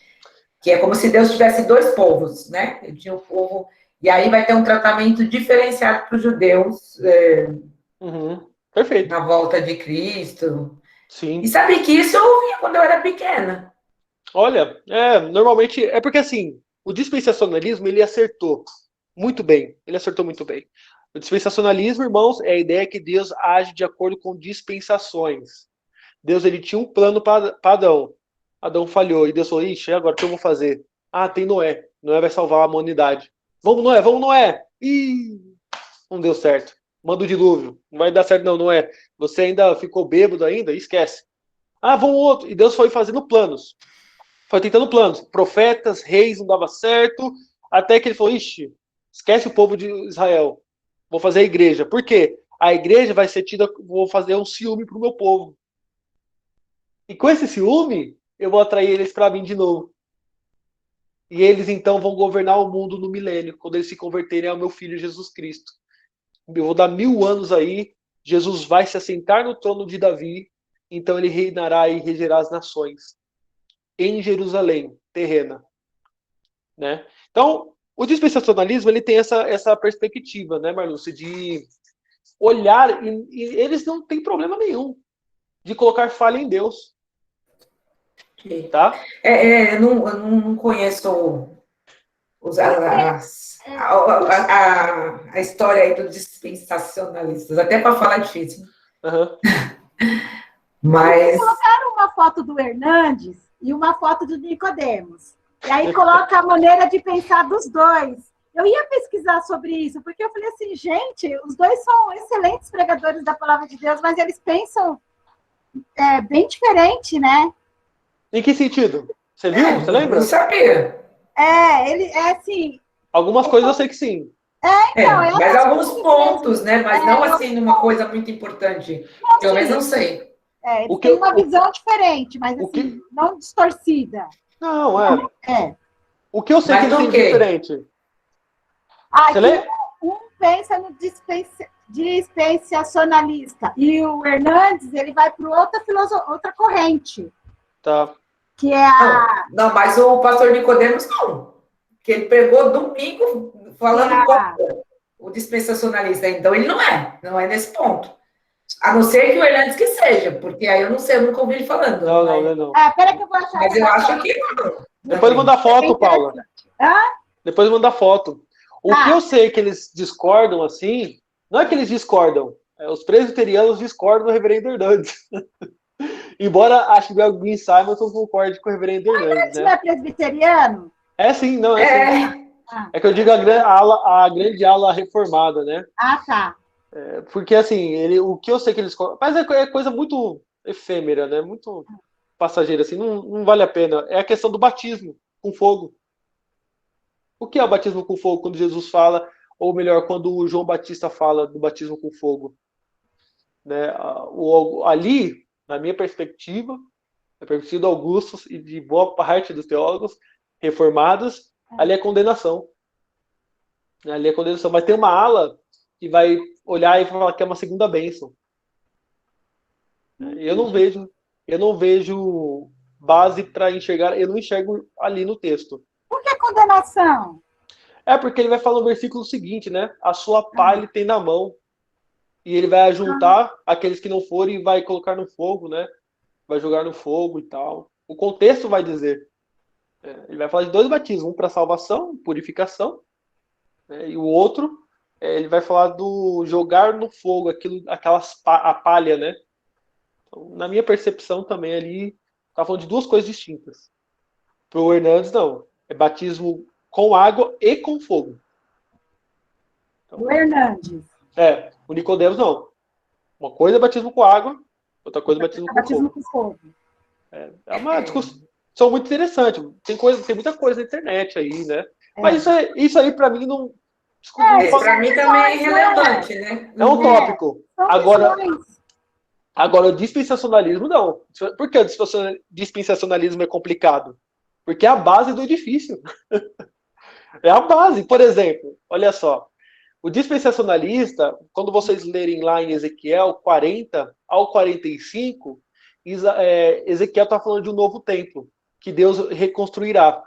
Que é como se Deus tivesse dois povos, né? Ele tinha o povo... E aí vai ter um tratamento diferenciado para os judeus Uhum. Perfeito. na volta de Cristo. Sim. E sabe que isso eu ouvia quando eu era pequena. Olha, normalmente é porque assim, o dispensacionalismo ele acertou muito bem. Ele acertou muito bem. O dispensacionalismo, irmãos, é a ideia que Deus age de acordo com dispensações. Deus ele tinha um plano para Adão. Adão falhou e Deus falou: ixi, agora o que eu vou fazer? Ah, tem Noé. Noé vai salvar a humanidade. Vamos, Noé, vamos, Noé. Ih, não deu certo. Manda o dilúvio. Não vai dar certo, não, Noé. Você ainda ficou bêbado ainda? Esquece. Ah, vamos outro. E Deus foi fazendo planos. Foi tentando planos. Profetas, reis, não dava certo. Até que ele falou: ixi, esquece o povo de Israel. Vou fazer a igreja. Por quê? A igreja vai ser tida. Vou fazer um ciúme pro meu povo. E com esse ciúme, eu vou atrair eles para mim de novo. E eles então vão governar o mundo no milênio, quando eles se converterem ao meu filho Jesus Cristo. Eu vou dar 1000 anos aí. Jesus vai se assentar no trono de Davi. Então ele reinará e regerá as nações. Em Jerusalém, terrena. Né? Então, o dispensacionalismo ele tem essa perspectiva, né, Marluce, de olhar, e eles não têm problema nenhum de colocar falha em Deus. Tá? Eu não conheço a história aí dos dispensacionalistas, até para falar difícil. Uhum. Mas... Colocaram uma foto do Hernandes e uma foto do Nicodemos. E aí coloca a maneira de pensar dos dois. Eu ia pesquisar sobre isso, porque eu falei assim, gente, os dois são excelentes pregadores da palavra de Deus, mas eles pensam bem diferente, né? Em que sentido? Você viu? Você lembra? Não sabia. Ele é assim... Algumas coisas eu sei que sim. Mas alguns pontos, né? Mas não assim numa coisa muito importante. Pelo menos não sei. Eles têm uma visão diferente, mas assim, não distorcida. Não, O que eu sei que eles têm diferente? Você lembra? Um pensa no dispensacionalista e o Hernandes ele vai para outra corrente. Tá. Que é a... Não, mas o pastor Nicodemos não. Que ele pegou domingo falando contra o dispensacionalista. Então ele não é nesse ponto. A não ser que o Hernandes que seja, porque aí eu não sei, eu nunca ouvi ele falando. Não. Pera que eu vou achar. Mas eu acho que não. Depois manda foto, Paula. Depois manda foto. O que eu sei que eles discordam assim, não é que eles discordam, os presbiterianos discordam do reverendo Hernandes. Embora acho que o Gwen Simonson concorde com o reverendo Hernandes, né? Não é presbiteriano? Sim, não, sim. É que eu digo a grande ala reformada, né? Tá. Porque assim, o que eu sei que eles... Mas é coisa muito efêmera, né? Muito passageira, assim, não vale a pena. É a questão do batismo com fogo. O que é o batismo com fogo quando Jesus fala, ou melhor, quando o João Batista fala do batismo com fogo? Né? Ali, na minha perspectiva, na perspectiva do Augustus e de boa parte dos teólogos reformados, ali é condenação. Ali é condenação. Mas tem uma ala que vai olhar e falar que é uma segunda bênção. Eu não vejo base para enxergar, eu não enxergo ali no texto. Por que condenação? Porque ele vai falar no versículo seguinte, né? A sua pá ele tem na mão. E ele vai juntar aqueles que não forem e vai colocar no fogo, né? Vai jogar no fogo e tal. O contexto vai dizer. Ele vai falar de 2 batismos, um para salvação, purificação, né? E o outro, ele vai falar do jogar no fogo, a palha, né? Então, na minha percepção também ali, tá falando de 2 coisas distintas. Para o Hernandes, não. É batismo com água e com fogo. Então, o Hernandes. O Nicodemos não. Uma coisa é batismo com água, outra coisa é batismo com fogo. É uma discussão muito interessante. Tem muita coisa na internet aí, né? Mas isso aí para mim não... Para mim também é irrelevante, né? É um tópico. Agora, Agora, o dispensacionalismo, não. Por que o dispensacionalismo é complicado? Porque é a base do edifício. É a base. Por exemplo, olha só. O dispensacionalista, quando vocês lerem lá em Ezequiel 40 ao 45, Ezequiel está falando de um novo templo, que Deus reconstruirá.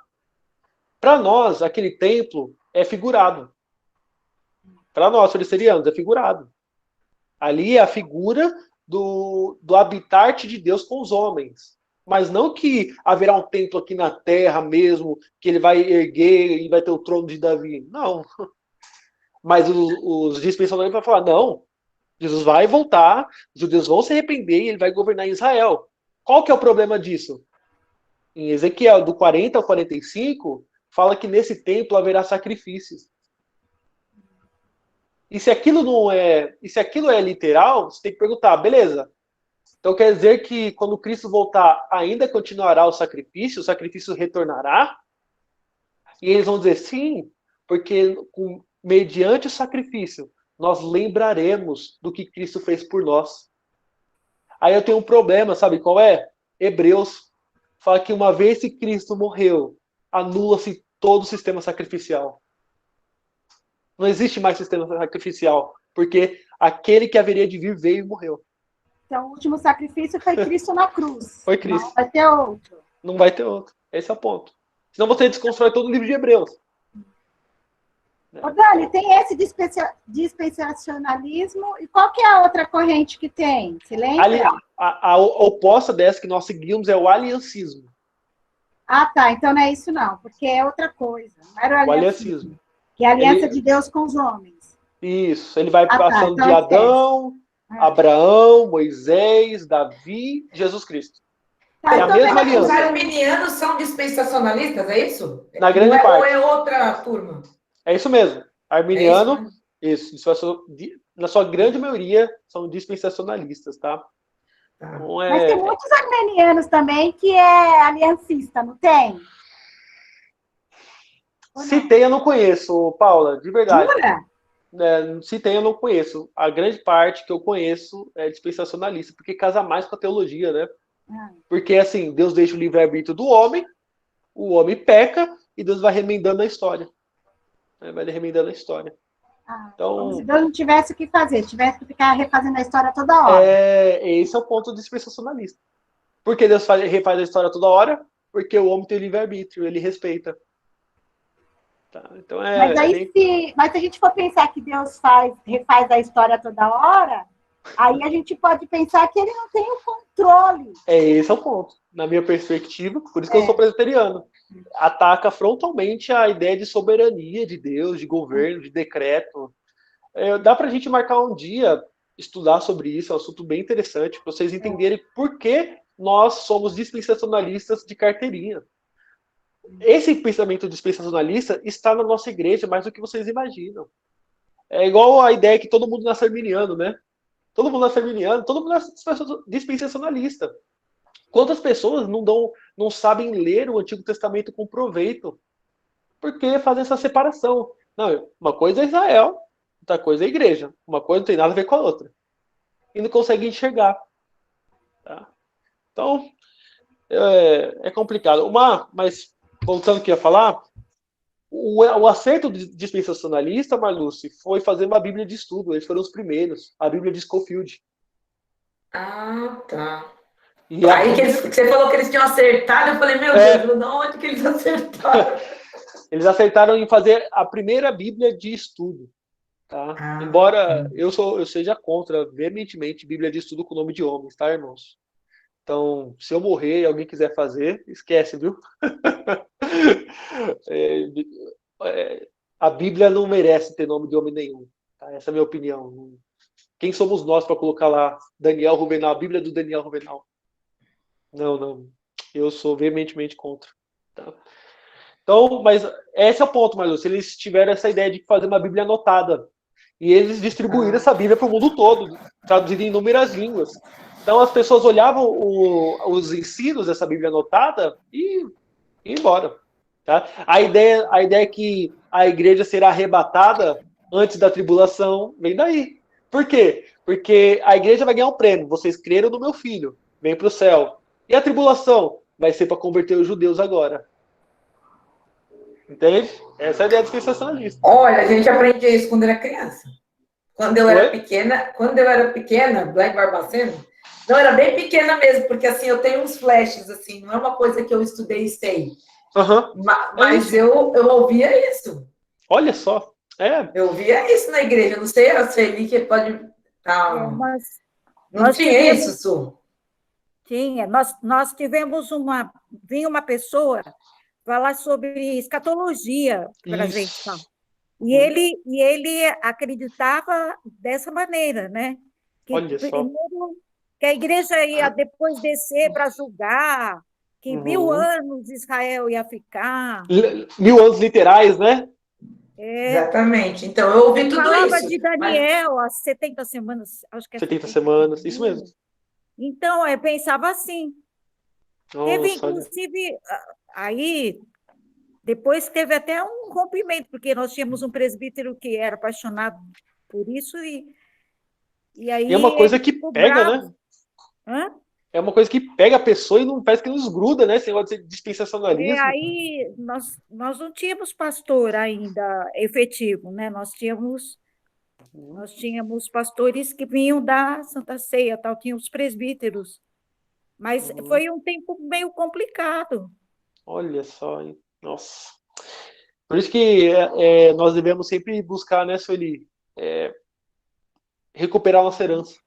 Para nós, aquele templo é figurado. Para nós, filisteus, é figurado. Ali é a figura do habitat de Deus com os homens. Mas não que haverá um templo aqui na terra mesmo, que ele vai erguer e vai ter o trono de Davi. Não. Mas os dispensacionalistas vão falar, não, Jesus vai voltar, os judeus vão se arrepender e ele vai governar em Israel. Qual que é o problema disso? Em Ezequiel, do 40 ao 45, fala que nesse templo haverá sacrifícios. E se aquilo é literal, você tem que perguntar, beleza. Então quer dizer que quando Cristo voltar, ainda continuará o sacrifício retornará? E eles vão dizer sim, porque mediante o sacrifício, nós lembraremos do que Cristo fez por nós. Aí eu tenho um problema, sabe qual é? Hebreus fala que uma vez que Cristo morreu, anula-se todo o sistema sacrificial. Não existe mais sistema sacrificial, porque aquele que haveria de vir veio e morreu. Então, o último sacrifício foi Cristo na cruz. Foi Cristo. Não vai ter outro. Não vai ter outro. Esse é o ponto. Senão você desconstrói todo o livro de Hebreus. Ô, Dani, tem esse dispensacionalismo, e qual que é a outra corrente que tem? Você lembra? A oposta dessa que nós seguimos é o aliancismo. Ah, tá. Então não é isso não, porque é outra coisa. Não era o aliancismo. Que é a aliança de Deus com os homens. Isso. Ele vai passando então de Adão, Abraão, Moisés, Davi, Jesus Cristo. Tá, é a mesma aliança. Os arminianos são dispensacionalistas, é isso? Na grande parte. Ou é outra turma? É isso mesmo. Arminiano, isso na sua grande maioria, são dispensacionalistas, tá? Tá. Mas tem muitos armenianos também que é aliancista, não tem? Se tem, eu não conheço, Paula, de verdade. Jura? Se tem, eu não conheço. A grande parte que eu conheço é dispensacionalista, porque casa mais com a teologia, né? Porque, assim, Deus deixa o livre-arbítrio do homem, o homem peca, e Deus vai remendando a história. Vai remendando a história. Então, como se Deus não tivesse o que fazer, tivesse que ficar refazendo a história toda hora. Esse é o ponto dispensacionalista. Por que Deus refaz a história toda hora? Porque o homem tem livre-arbítrio, ele respeita. Tá? Então, mas se a gente for pensar que Deus refaz a história toda hora, aí a gente pode pensar que ele não tem o controle. Esse é o ponto. Na minha perspectiva, por isso que eu sou presbiteriano. Ataca frontalmente a ideia de soberania de Deus, de governo, de decreto. Dá pra gente marcar um dia, estudar sobre isso, é um assunto bem interessante, para vocês entenderem por que nós somos dispensacionalistas de carteirinha. Esse pensamento dispensacionalista está na nossa igreja mais do que vocês imaginam. É igual a ideia que todo mundo nasce arminiano, né? Todo mundo nasce arminiano, todo mundo nasce dispensacionalista. Quantas pessoas não sabem ler o Antigo Testamento com proveito? Porque fazem essa separação. Não, uma coisa é Israel, outra coisa é a igreja. Uma coisa não tem nada a ver com a outra. E não conseguem enxergar. Tá? Então, é complicado. Mas, voltando ao que eu ia falar, o acerto dispensacionalista, Marluce, foi fazer uma Bíblia de estudo. Eles foram os primeiros. A Bíblia de Scofield. Ah, tá. E aí você falou que eles tinham acertado, eu falei, meu Deus, de onde que eles acertaram? Eles acertaram em fazer a primeira Bíblia de estudo. Tá? Embora eu seja contra, veementemente, Bíblia de estudo com o nome de homens, tá, irmãos? Então, se eu morrer e alguém quiser fazer, esquece, viu? A Bíblia não merece ter nome de homem nenhum. Tá? Essa é a minha opinião. Quem somos nós para colocar lá Daniel Rubenal, a Bíblia do Daniel Rubenal? Não. Eu sou veementemente contra. Tá? Então, mas esse é o ponto, Marlúcio. Eles tiveram essa ideia de fazer uma Bíblia anotada. E eles distribuíram essa Bíblia para o mundo todo, traduzida em inúmeras línguas. Então, as pessoas olhavam os ensinos dessa Bíblia anotada e iam embora. Tá? A ideia é que a igreja será arrebatada antes da tribulação vem daí. Por quê? Porque a igreja vai ganhar um prêmio. Vocês creram no meu filho. Vem para o céu. E a tribulação? Vai ser para converter os judeus agora. Entende? Essa é a ideia dispensacionalista. Olha, a gente aprendia isso quando era criança. Quando eu era pequena, Black Barbacena, não, era bem pequena mesmo, porque assim, eu tenho uns flashes, assim, não é uma coisa que eu estudei e sei. Uhum. Mas eu ouvia isso. Olha só. Eu ouvia isso na igreja. Não sei, a Sueli que pode... não tinha isso, Su? Tinha. Nós tivemos vinha uma pessoa falar sobre escatologia para a gente. Tá? E ele acreditava dessa maneira, né? Olha só. Primeiro, que a igreja ia depois descer para julgar, que 1000 anos Israel ia ficar. 1000 anos literais, né? Exatamente. Então, eu ouvi tudo falava isso. De Daniel, as 70 semanas, acho que é 70 semanas, isso mesmo. Então, eu pensava assim. Nossa, teve, inclusive, aí, depois teve até um rompimento, porque nós tínhamos um presbítero que era apaixonado por isso, e aí... E é uma coisa que pega, bravo. né? Hã? É uma coisa que pega a pessoa e não parece que nos gruda, né? Esse negócio de dispensacionalismo. Aí nós não tínhamos pastor ainda efetivo, né? Nós tínhamos pastores que vinham da Santa Ceia, tal, tinha os presbíteros. Mas foi um tempo meio complicado. Olha só, hein? Nossa. Por isso que nós devemos sempre buscar, né, Sueli? Recuperar nossa herança.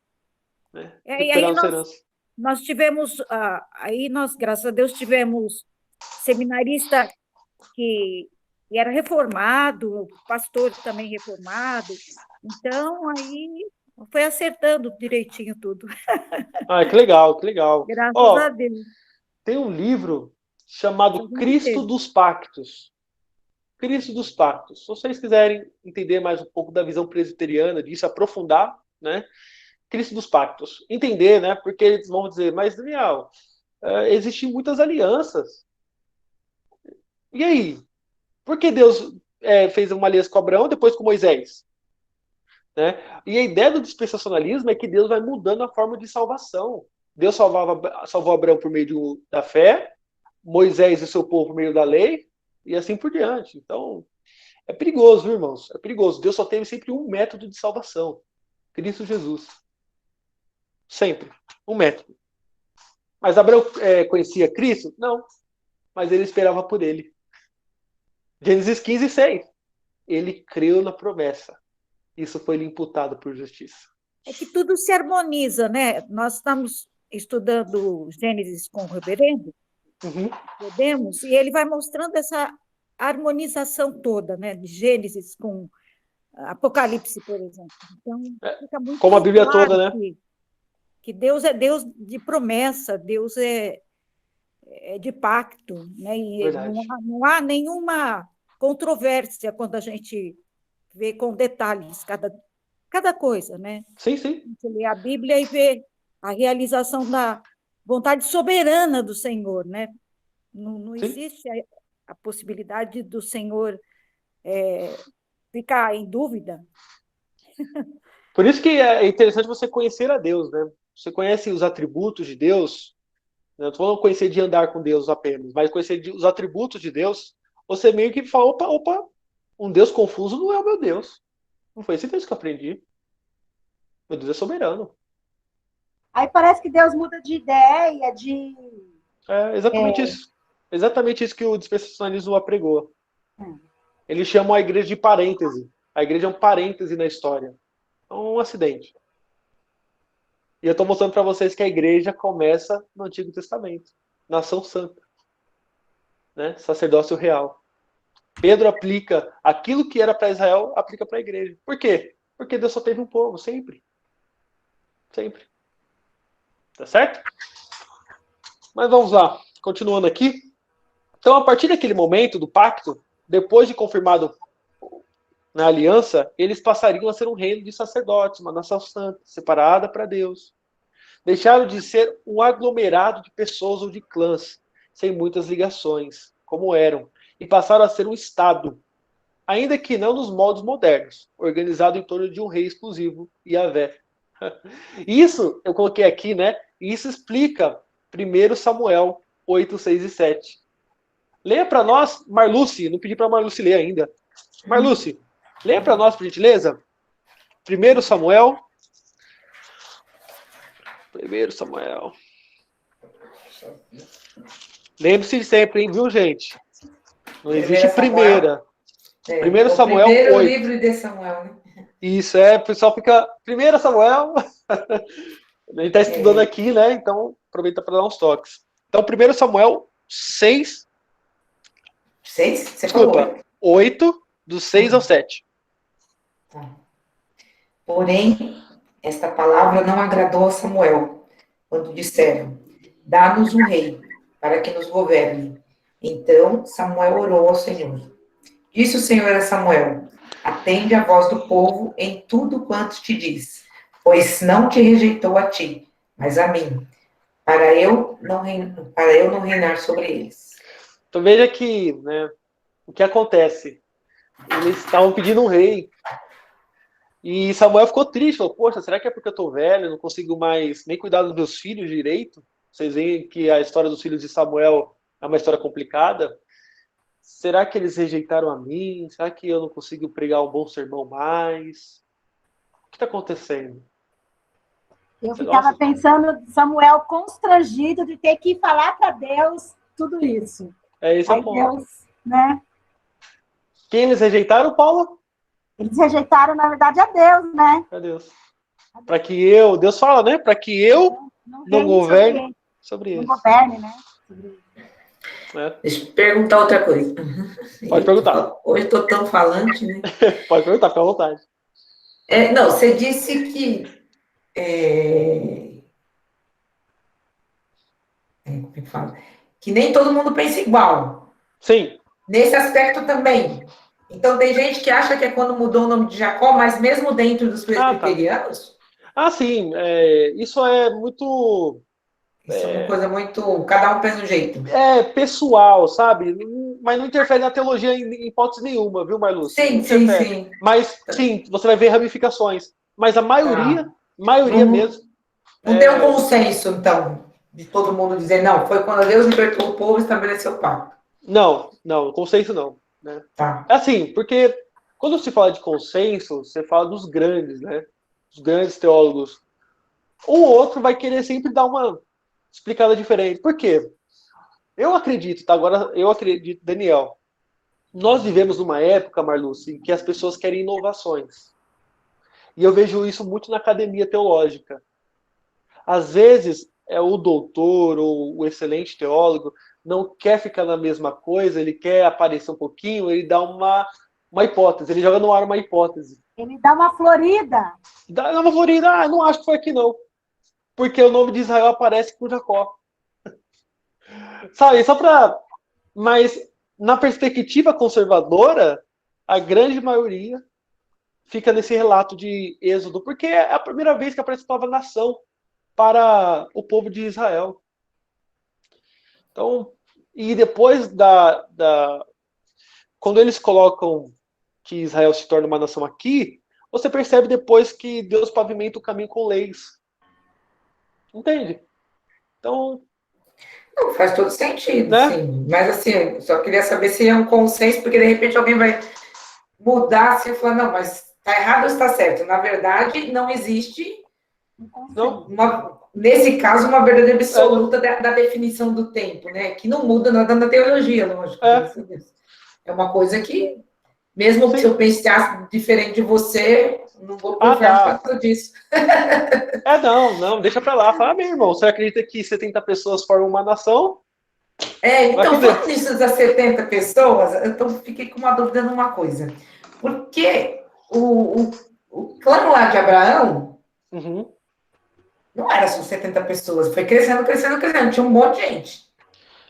Né? E aí nós tivemos, graças a Deus, tivemos seminarista que era reformado, pastor também reformado. Então, aí foi acertando direitinho tudo. Que legal, que legal. Graças a Deus. Tem um livro chamado Cristo dos Pactos. Cristo dos Pactos. Se vocês quiserem entender mais um pouco da visão presbiteriana disso, aprofundar, né? Cristo dos Pactos. Entender, né? Porque eles vão dizer, mas Daniel, existem muitas alianças. E aí? Por que Deus fez uma aliança com Abraão e depois com Moisés? Né? E a ideia do dispensacionalismo é que Deus vai mudando a forma de salvação. Deus salvou Abraão por meio da fé, Moisés e seu povo por meio da lei, e assim por diante. Então, é perigoso, viu, irmãos? É perigoso. Deus só teve sempre um método de salvação. Cristo Jesus. Sempre. Um método. Mas Abraão conhecia Cristo? Não. Mas ele esperava por ele. Gênesis 15, 6. Ele creu na promessa. Isso foi lhe imputado por justiça. É que tudo se harmoniza, né? Nós estamos estudando Gênesis com o reverendo, podemos, e ele vai mostrando essa harmonização toda, né? De Gênesis com Apocalipse, por exemplo. Então, fica muito como a Bíblia claro toda, né? Que Deus é Deus de promessa, Deus é de pacto, né? E não há nenhuma controvérsia quando a gente vê com detalhes cada coisa, né? Sim, sim. Você lê a Bíblia e vê a realização da vontade soberana do Senhor, né? Não existe a possibilidade do Senhor ficar em dúvida. Por isso que é interessante você conhecer a Deus, né? Você conhece os atributos de Deus, né? Não estou falando conhecer de andar com Deus apenas, mas conhecer os atributos de Deus, você meio que fala, opa, um Deus confuso não é o meu Deus. Não foi esse Deus que eu aprendi. Meu Deus é soberano. Aí parece que Deus muda de ideia, exatamente isso. Exatamente isso que o dispensacionalismo apregou. Eles chamam a igreja de parêntese. A igreja é um parêntese na história. É um acidente. E eu estou mostrando para vocês que a igreja começa no Antigo Testamento. Nação santa. Né? Sacerdócio real. Pedro aplica aquilo que era para Israel, aplica para a igreja. Por quê? Porque Deus só teve um povo, sempre. Sempre. Tá certo? Mas vamos lá. Continuando aqui. Então, a partir daquele momento do pacto, depois de confirmado na aliança, eles passariam a ser um reino de sacerdotes, uma nação santa, separada para Deus. Deixaram de ser um aglomerado de pessoas ou de clãs, sem muitas ligações, como eram, e passaram a ser um Estado. ainda que não nos moldes modernos, organizado em torno de um rei exclusivo, Yahvé. Isso, eu coloquei aqui, né? Isso explica 1 Samuel 8, 6 e 7. Leia para nós, Marluce, não pedi para Marluce ler ainda. Marluce, leia para nós, por gentileza. 1 Samuel. 1 Samuel. Lembre-se sempre, hein, viu, gente? Não existe primeira. 1 Samuel o primeiro 8. livro de Samuel, né? Isso, o pessoal fica... 1 Samuel... A gente está estudando aqui, né? Então, aproveita para dar uns toques. Então, 1 Samuel 6... 6? Você Desculpa, falou 8, do 6 ao 7. Tá. Porém, esta palavra não agradou a Samuel, quando disseram, dá-nos um rei, para que nos governe. Então, Samuel orou ao Senhor. Disse o Senhor a Samuel, atende a voz do povo em tudo quanto te diz, pois não te rejeitou a ti, mas a mim, para eu não reinar sobre eles. Então veja que, né, o que acontece? Eles estavam pedindo um rei. E Samuel ficou triste, falou, poxa, será que é porque eu estou velho, não consigo mais nem cuidar dos meus filhos direito? Vocês veem que a história dos filhos de Samuel é uma história complicada. Será que eles rejeitaram a mim? Será que eu não consigo pregar um bom sermão mais? O que está acontecendo? Eu ficava pensando, Samuel constrangido de ter que falar para Deus tudo isso. Esse é o ponto. Deus, né? Quem eles rejeitaram, Paula? Eles rejeitaram, na verdade, a Deus, né? A Deus. Para que Deus fala, né? Para que eu não governe sobre eles. Não governe, né? Deixa eu perguntar outra coisa. Pode perguntar. Hoje estou tão falante, né? Pode perguntar, fica à vontade. Não, você disse que... como é que fala? Que nem todo mundo pensa igual. Sim. Nesse aspecto também. Então, tem gente que acha que é quando mudou o nome de Jacó, mas mesmo dentro dos presbiterianos? Sim. Isso é muito... Isso é uma coisa muito... Cada um pensa de um jeito. Pessoal, sabe? Mas não interfere na teologia em hipótese nenhuma, viu, Marluce? Sim. Mas, sim, você vai ver ramificações. Mas a maioria mesmo... Não tem um consenso, então, de todo mundo dizer, não, foi quando Deus libertou o povo e estabeleceu o pacto. Não, consenso não. Né? Tá. Assim, porque quando se fala de consenso, você fala dos grandes, né? Os grandes teólogos. O outro vai querer sempre dar uma explicada diferente. Por quê? Eu acredito, tá? Agora eu acredito, Daniel. Nós vivemos numa época, Marluce, em que as pessoas querem inovações. E eu vejo isso muito na academia teológica. Às vezes, o doutor ou o excelente teólogo não quer ficar na mesma coisa, ele quer aparecer um pouquinho, ele dá uma hipótese, ele joga no ar uma hipótese. Ele dá uma florida. Dá uma florida, não acho que foi aqui não. Porque o nome de Israel aparece com Jacó. Sabe, Mas, na perspectiva conservadora, a grande maioria fica nesse relato de Êxodo, porque é a primeira vez que aparece a palavra nação para o povo de Israel. Então, e depois quando eles colocam que Israel se torna uma nação aqui, você percebe depois que Deus pavimenta o caminho com leis. Entende? Então... Não, faz todo sentido, né? Sim. Mas, assim, só queria saber se é um consenso, porque, de repente, alguém vai mudar assim, e falar, não, mas está errado ou está certo? Na verdade, não existe, nesse caso, uma verdade absoluta da definição do tempo, né? Que não muda nada na teologia, lógico. É uma coisa que, mesmo se eu pensasse diferente de você, não vou confiar por causa disso. Não, deixa pra lá. Fala, meu irmão, você acredita que 70 pessoas formam uma nação? Então, falando nisso das 70 pessoas, eu fiquei com uma dúvida numa coisa. Porque o clã lá de Abraão não era só 70 pessoas, foi crescendo, tinha um monte de gente.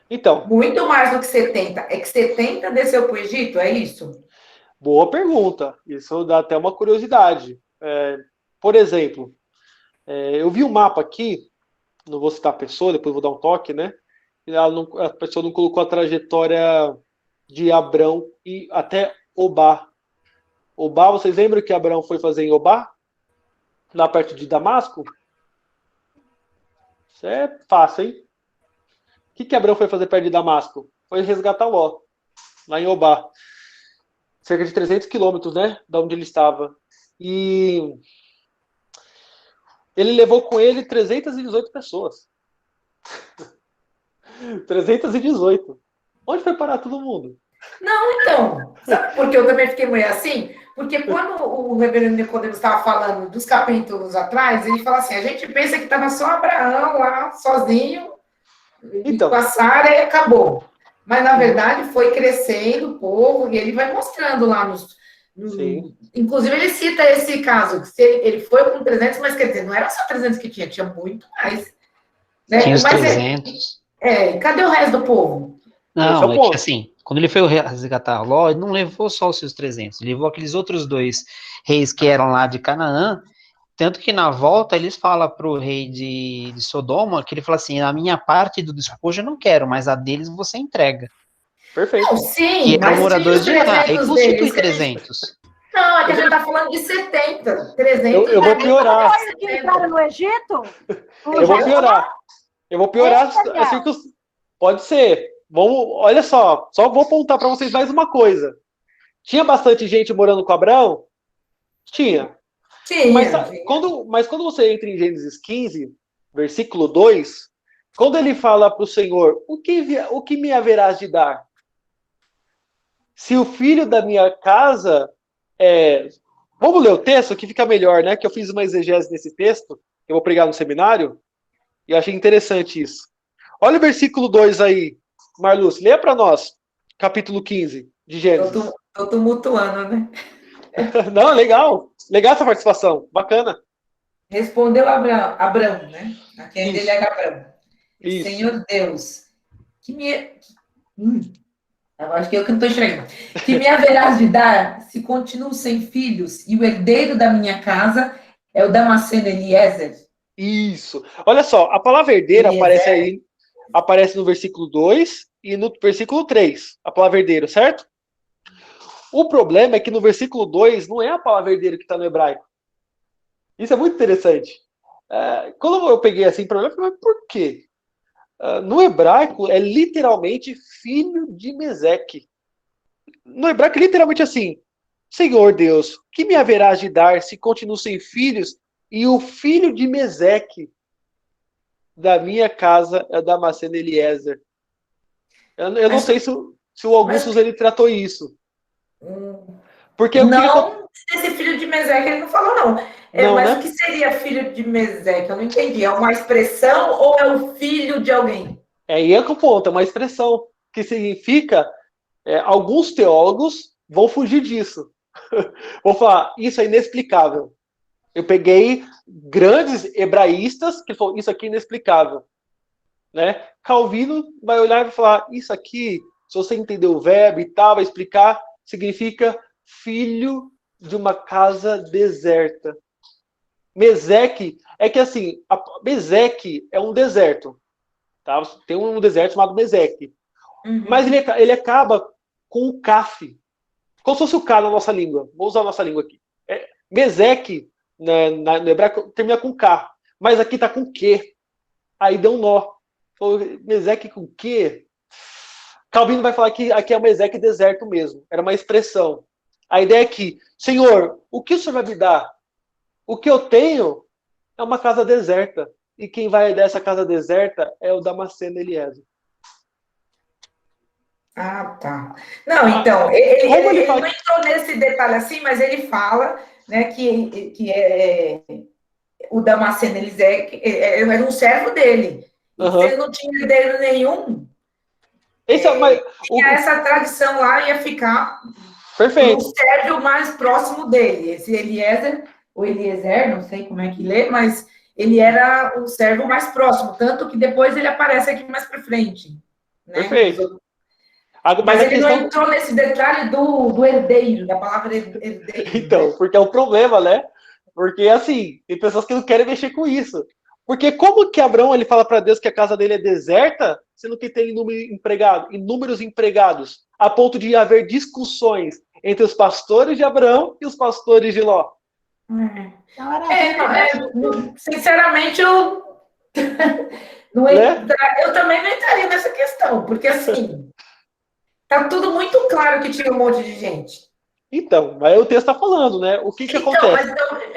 Então. Muito mais do que 70. É que 70 desceu para o Egito, é isso? Boa pergunta. Isso dá até uma curiosidade. Por exemplo, eu vi um mapa aqui, não vou citar a pessoa, depois vou dar um toque, né? A pessoa não colocou a trajetória de Abrão e até Obá, Obá, vocês lembram que Abraão foi fazer em Obá? Lá perto de Damasco? Isso é fácil, hein? O que Abraão foi fazer perto de Damasco? Foi resgatar Ló, lá em Obá. Cerca de 300 quilômetros, né? Da onde ele estava. E ele levou com ele 318 pessoas. 318. Onde foi parar todo mundo? Não, então, sabe por que eu também fiquei meio assim? Porque quando o reverendo Nicodemo estava falando dos capítulos atrás, ele fala assim, a gente pensa que estava só Abraão lá, sozinho, Então. com a Sara e acabou. Mas, na verdade, foi crescendo o povo, e ele vai mostrando lá Sim. Inclusive, ele cita esse caso, que ele foi com 300, mas quer dizer, não era só 300 que tinha muito mais. Né? Tinha os Mas 300. cadê o resto do povo? Esse é Não, o é que ponto. assim, quando ele foi resgatar Ló, ele não levou só os seus 300, ele levou aqueles outros dois reis que eram lá de Canaã, tanto que na volta eles falam pro rei de Sodoma, que ele fala assim, a minha parte do despojo eu não quero, mas a deles você entrega. Perfeito. Não, Que sim, eram mas tinha moradores os de lá, e 300 constitui deles. 300. Não, é que a gente está falando de 70. 300 Eu vou piorar. Foi os que entraram no Egito? Eu vou piorar. Eu vou piorar. Assim que pode ser. Vamos, olha só vou apontar para vocês mais uma coisa. Tinha bastante gente morando com Abraão? Tinha. Mas quando você entra em Gênesis 15, versículo 2, quando ele fala para o Senhor, o que me haverás de dar? Se o filho da minha casa Vamos ler o texto, que fica melhor, né? Que eu fiz uma exegese nesse texto, eu vou pregar no seminário, e eu achei interessante isso. Olha o versículo 2 aí, Marlúcio, leia para nós, capítulo 15 de Gênesis. Estou tumultuando, né? Não, legal. Legal essa participação, bacana. Respondeu Abraão, né? A quem Isso. ele era Abraão. Isso. Senhor Deus, eu acho que eu que não estou enxergando. Que me haverás de dar se continuo sem filhos e o herdeiro da minha casa é o Damasceno Eliezer? Isso. Olha só, a palavra herdeira aparece no versículo 2 e no versículo 3, a palavra herdeiro, certo? O problema é que no versículo 2 não é a palavra herdeiro que está no hebraico. Isso é muito interessante. Quando eu peguei assim, problema, eu falei, mas por quê? No hebraico é literalmente filho de Meseque. No hebraico é literalmente assim, Senhor Deus, que me haverás de dar se continuo sem filhos e o filho de Meseque da minha casa é Damasceno Eliezer. Eu não sei se o Augustus ele tratou isso. Porque não, esse filho de Meseque ele não falou, não. Mas né? o que seria filho de Meseque? Eu não entendi. É uma expressão ou é o filho de alguém? Aí é que o ponto, é uma expressão que significa, alguns teólogos vão fugir disso. Vão falar, isso é inexplicável. Eu peguei grandes hebraístas que falam, isso aqui é inexplicável. Né? Calvino vai olhar e vai falar, isso aqui, se você entender o verbo e tal, vai explicar, significa filho de uma casa deserta. Meseque, é que assim, Meseque é um deserto. Tá? Tem um deserto chamado Meseque. Uhum. Mas ele acaba com o Caf. Como se fosse o K na nossa língua. Vou usar a nossa língua aqui. Meseque, no hebraico, termina com K. Mas aqui tá com Q. Aí deu um nó. Meseque com Q? Calvino vai falar que aqui é Meseque deserto mesmo. Era uma expressão. A ideia é que, Senhor, o que o Senhor vai me dar? O que eu tenho é uma casa deserta. E quem vai dessa casa deserta é o Damasceno Eliezer. Ah, tá. Não, então, ele não entrou nesse detalhe assim, mas ele fala, né, que o Damasceno Eliezer era um servo dele. E se ele não tinha herdeiro nenhum, essa tradição lá ia ficar perfeito. O servo mais próximo dele. Esse Eliezer, ou Eliezer, não sei como é que lê, mas ele era o servo mais próximo, tanto que depois ele aparece aqui mais para frente. Né? Perfeito. Mas ele não entrou nesse detalhe do herdeiro, da palavra herdeiro. Então, porque é um problema, né? Porque, assim, tem pessoas que não querem mexer com isso. Porque como que Abraão ele fala para Deus que a casa dele é deserta, sendo que tem inúmeros empregados, a ponto de haver discussões entre os pastores de Abraão e os pastores de Ló. Então, era Sinceramente, eu não Né? eu também não entraria nessa questão, porque assim, tá tudo muito claro que tinha um monte de gente. Então, mas o texto está falando, né? O que Então, acontece?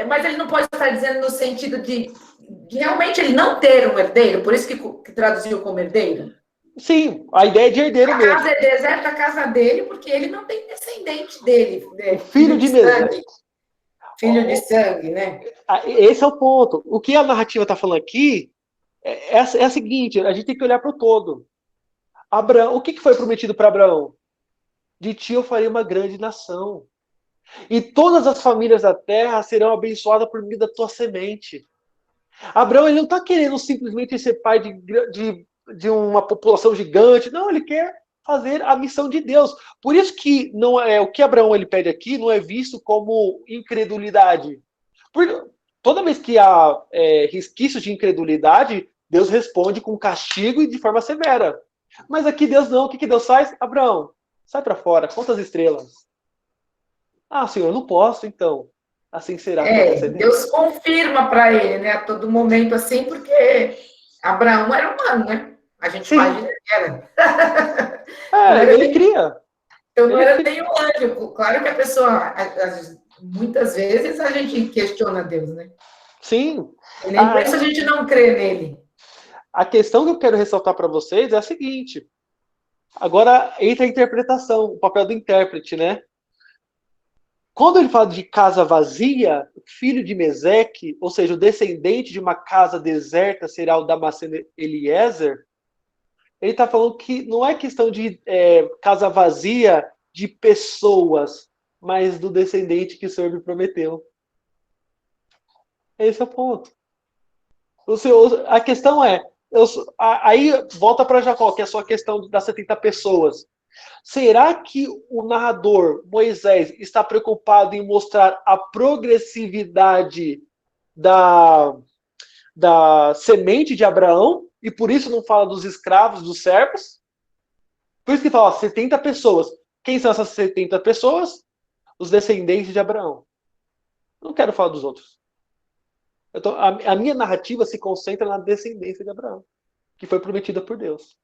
mas ele não pode estar dizendo no sentido de realmente ele não ter um herdeiro, por isso que traduziu como herdeiro. Sim, a ideia é de herdeiro A mesmo. casa é deserta, a casa dele, porque ele não tem descendente dele. Né? O filho de Meseque. Filho de sangue, né? Esse é o ponto. O que a narrativa está falando aqui é a seguinte: a gente tem que olhar para o todo. Abraão, o que foi prometido para Abraão? De ti eu farei uma grande nação. E todas as famílias da terra serão abençoadas por meio da tua semente. Abraão ele não está querendo simplesmente ser pai de uma população gigante. Não, ele quer fazer a missão de Deus. Por isso que não é o que Abraão ele pede aqui não é visto como incredulidade. Porque toda vez que há resquícios de incredulidade, Deus responde com castigo e de forma severa. Mas aqui Deus não. O que Deus faz? Abraão, sai para fora. Conta as estrelas. Ah, Senhor, eu não posso, então. Assim será. Deus confirma para ele, né, a todo momento assim, porque Abraão era humano, né? A gente Sim. imagina que era. Ele cria. Então não era nem um anjo. Claro que a pessoa, muitas vezes a gente questiona Deus, né? Sim. E nem por isso a gente não crê nele. A questão que eu quero ressaltar para vocês é a seguinte. Agora entra a interpretação, o papel do intérprete, né? Quando ele fala de casa vazia, filho de Meseque, ou seja, o descendente de uma casa deserta será o Damasceno Eliezer, ele está falando que não é questão de casa vazia de pessoas, mas do descendente que o Senhor me prometeu. Esse é o ponto. A questão é, aí volta para Jacó, que é a sua questão das 70 pessoas. Será que o narrador, Moisés, está preocupado em mostrar a progressividade da semente de Abraão e por isso não fala dos escravos, dos servos? Por isso que fala 70 pessoas. Quem são essas 70 pessoas? Os descendentes de Abraão. Não quero falar dos outros. A minha narrativa se concentra na descendência de Abraão, que foi prometida por Deus.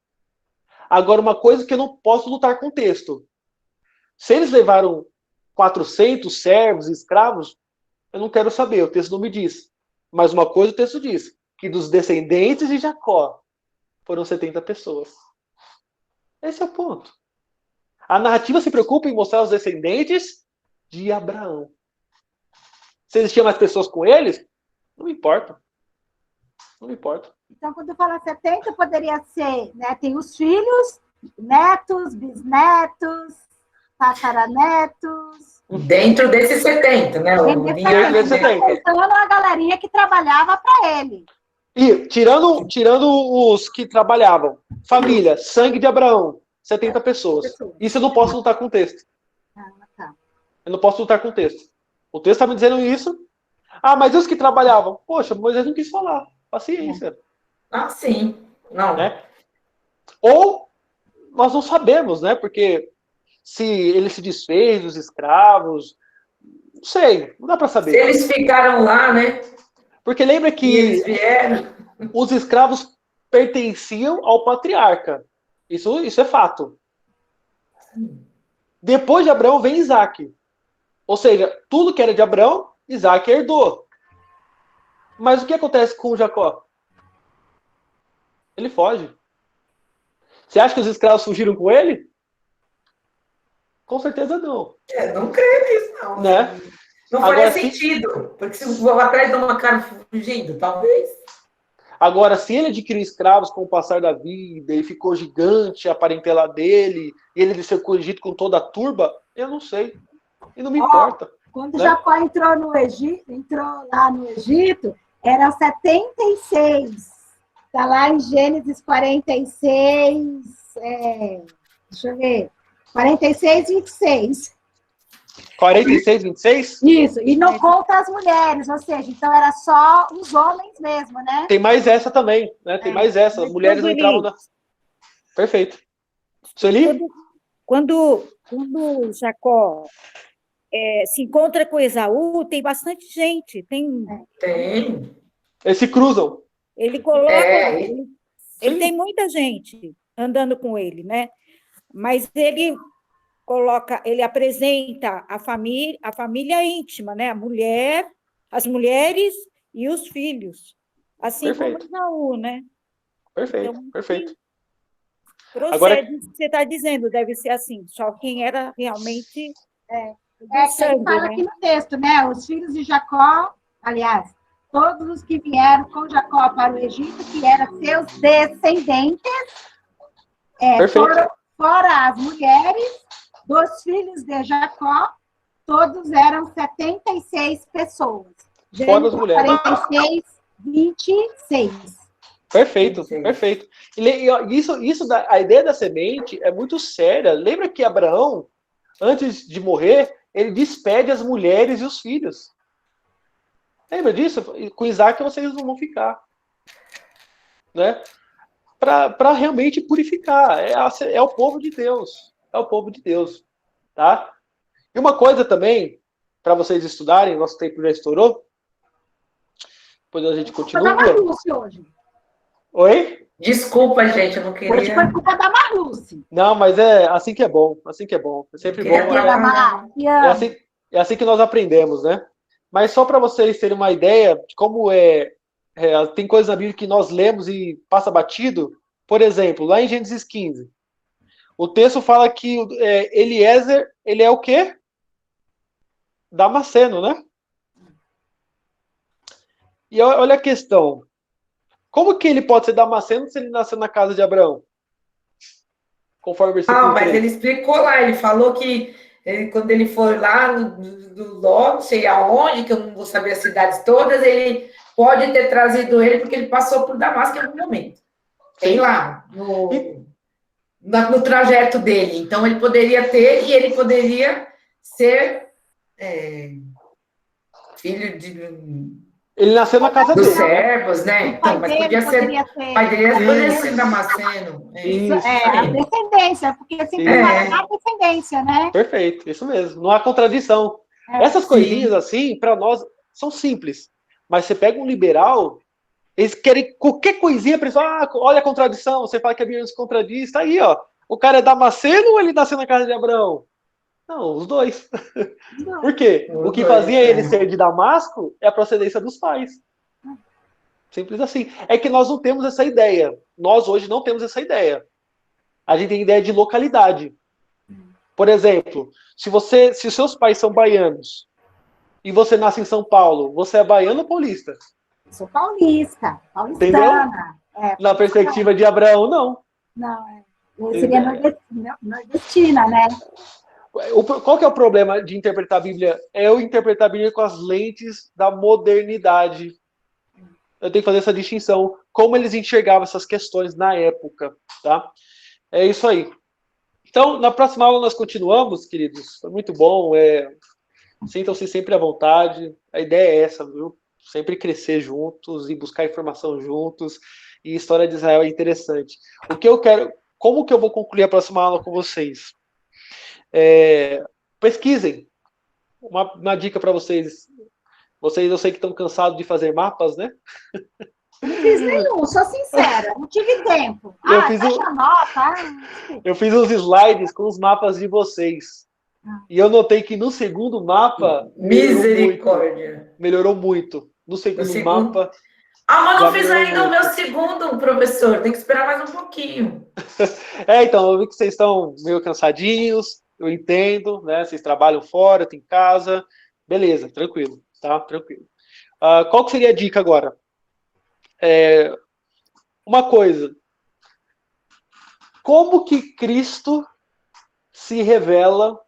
Agora, uma coisa que eu não posso lutar com o texto. Se eles levaram 400 servos e escravos, eu não quero saber, o texto não me diz. Mas uma coisa o texto diz, que dos descendentes de Jacó foram 70 pessoas. Esse é o ponto. A narrativa se preocupa em mostrar os descendentes de Abraão. Se existiam mais pessoas com eles, não importa. Não importa. Então, quando fala 70, poderia ser, né? Tem os filhos, netos, bisnetos, tataranetos. Dentro desses 70, né? Dentro desses 70. Pensando a galerinha que trabalhava para ele. E tirando os que trabalhavam, família, sangue de Abraão, 70 pessoas. Isso eu não posso lutar com o texto. Tá. Eu não posso lutar com o texto. O texto está me dizendo isso. Ah, mas e os que trabalhavam? Poxa, Moisés não quis falar. Paciência. Ah, sim. Não. Né? Ou nós não sabemos, né? Porque se ele se desfez dos escravos, não sei, não dá para saber. Se eles ficaram lá, né? Porque lembra que eles vieram. Os escravos pertenciam ao patriarca. Isso é fato. Depois de Abraão vem Isaac. Ou seja, tudo que era de Abraão, Isaac herdou. Mas o que acontece com Jacó? Ele foge. Você acha que os escravos fugiram com ele? Com certeza não. Não creio nisso, não. Né? Não faria sentido. Porque se vou atrás de uma cara fugindo, talvez. Agora, se ele adquiriu escravos com o passar da vida e ficou gigante a parentela dele, e ele desceu com o Egito com toda a turba, eu não sei. E não me importa. Quando Jacó entrou lá no Egito, eram 76. Está lá em Gênesis 46, deixa eu ver, 46, 26. 46, 26? Isso, e não conta as mulheres, ou seja, então era só os homens mesmo, né? Tem mais essa também, né? Tem mais essa. As mulheres não entravam na... Perfeito. Sueli? quando Jacó se encontra com Esaú, tem bastante gente. Tem. Eles se cruzam. Ele coloca. Ele Sim. tem muita gente andando com ele, né? Mas ele apresenta a família íntima, né? As mulheres e os filhos. Assim Perfeito. como Esaú, né? Perfeito, Então, perfeito. procede Agora- o que você está dizendo, deve ser assim, só quem era realmente do Que ele sangue, fala né? aqui no texto, né? Os filhos de Jacó, aliás, todos os que vieram com Jacó para o Egito, que eram seus descendentes, Perfeito. fora as mulheres dos filhos de Jacó, todos eram 76 pessoas. Fora as mulheres. 46, 26. Perfeito, Sim. perfeito. A ideia da semente é muito séria. Lembra que Abraão, antes de morrer, ele despede as mulheres e os filhos. Lembra disso? Com Isaac vocês não vão ficar. Né? Para realmente purificar. É o povo de Deus. É o povo de Deus. Tá? E uma coisa também, para vocês estudarem, nosso tempo já estourou. Depois a gente Culpa da continua. Marluce hoje. Oi? Desculpa, gente, eu não Hoje queria. foi culpa da Marluce. Não, mas é assim que é bom. Assim que é bom. É sempre Queria bom. falar. Mar, te É amo. assim que nós aprendemos, né? Mas só para vocês terem uma ideia de como tem coisas na Bíblia que nós lemos e passa batido. Por exemplo, lá em Gênesis 15, o texto fala que Eliezer, ele é o quê? Damasceno, né? E olha a questão. Como que ele pode ser Damasceno se ele nasceu na casa de Abraão? Conforme o versículo Mas 3. ele explicou lá, ele falou que quando ele for lá no Ló, não sei aonde, que eu não vou saber as cidades todas, ele pode ter trazido ele porque ele passou por Damasco em algum momento. Tem lá, no trajeto dele. Então, ele poderia ter e ele poderia ser filho Ele nasceu na casa dos dele. servos, né? Então, mas podia ser... Pai dele poderia ser Damasceno. Isso. A descendência, porque sempre fala a descendência, né? Perfeito, isso mesmo. Não há contradição. Essas coisinhas assim, para nós, são simples. Mas você pega um liberal, eles querem qualquer coisinha para falar, olha a contradição, você fala que a Bíblia se contradiz, tá aí, ó. O cara é Damasceno ou ele nasceu na casa de Abraão? Não, os dois. Por quê? O que fazia ele ser de Damasco é a procedência dos pais. Simples assim. É que nós não temos essa ideia. Nós hoje não temos essa ideia. A gente tem ideia de localidade. Por exemplo, se os seus pais são baianos e você nasce em São Paulo, você é baiano ou paulista? Sou paulistana. Entendeu? Na perspectiva de Abraão, não. Não, eu seria nordestina, né? Qual que é o problema de interpretar a Bíblia? É eu interpretar a Bíblia com as lentes da modernidade. Eu tenho que fazer essa distinção. Como eles enxergavam essas questões na época, tá? É isso aí. Então, na próxima aula nós continuamos, queridos. Foi muito bom. Sintam-se sempre à vontade. A ideia é essa, viu? Sempre crescer juntos e buscar informação juntos. E a história de Israel é interessante. Como que eu vou concluir a próxima aula com vocês? Pesquisem. Uma dica para vocês. Vocês, eu sei que estão cansados de fazer mapas, né? Não fiz nenhum, sou sincera, não tive tempo. Eu fiz uns slides com os mapas de vocês. E eu notei que no segundo mapa... Misericórdia. Melhorou muito. No segundo mapa... mas não fiz ainda o meu segundo, professor. Tem que esperar mais um pouquinho. Então, eu vi que vocês estão meio cansadinhos. Eu entendo, né? Vocês trabalham fora, tem casa. Beleza, tranquilo. Tá? Tranquilo. Qual que seria a dica agora? Uma coisa. Como que Cristo se revela?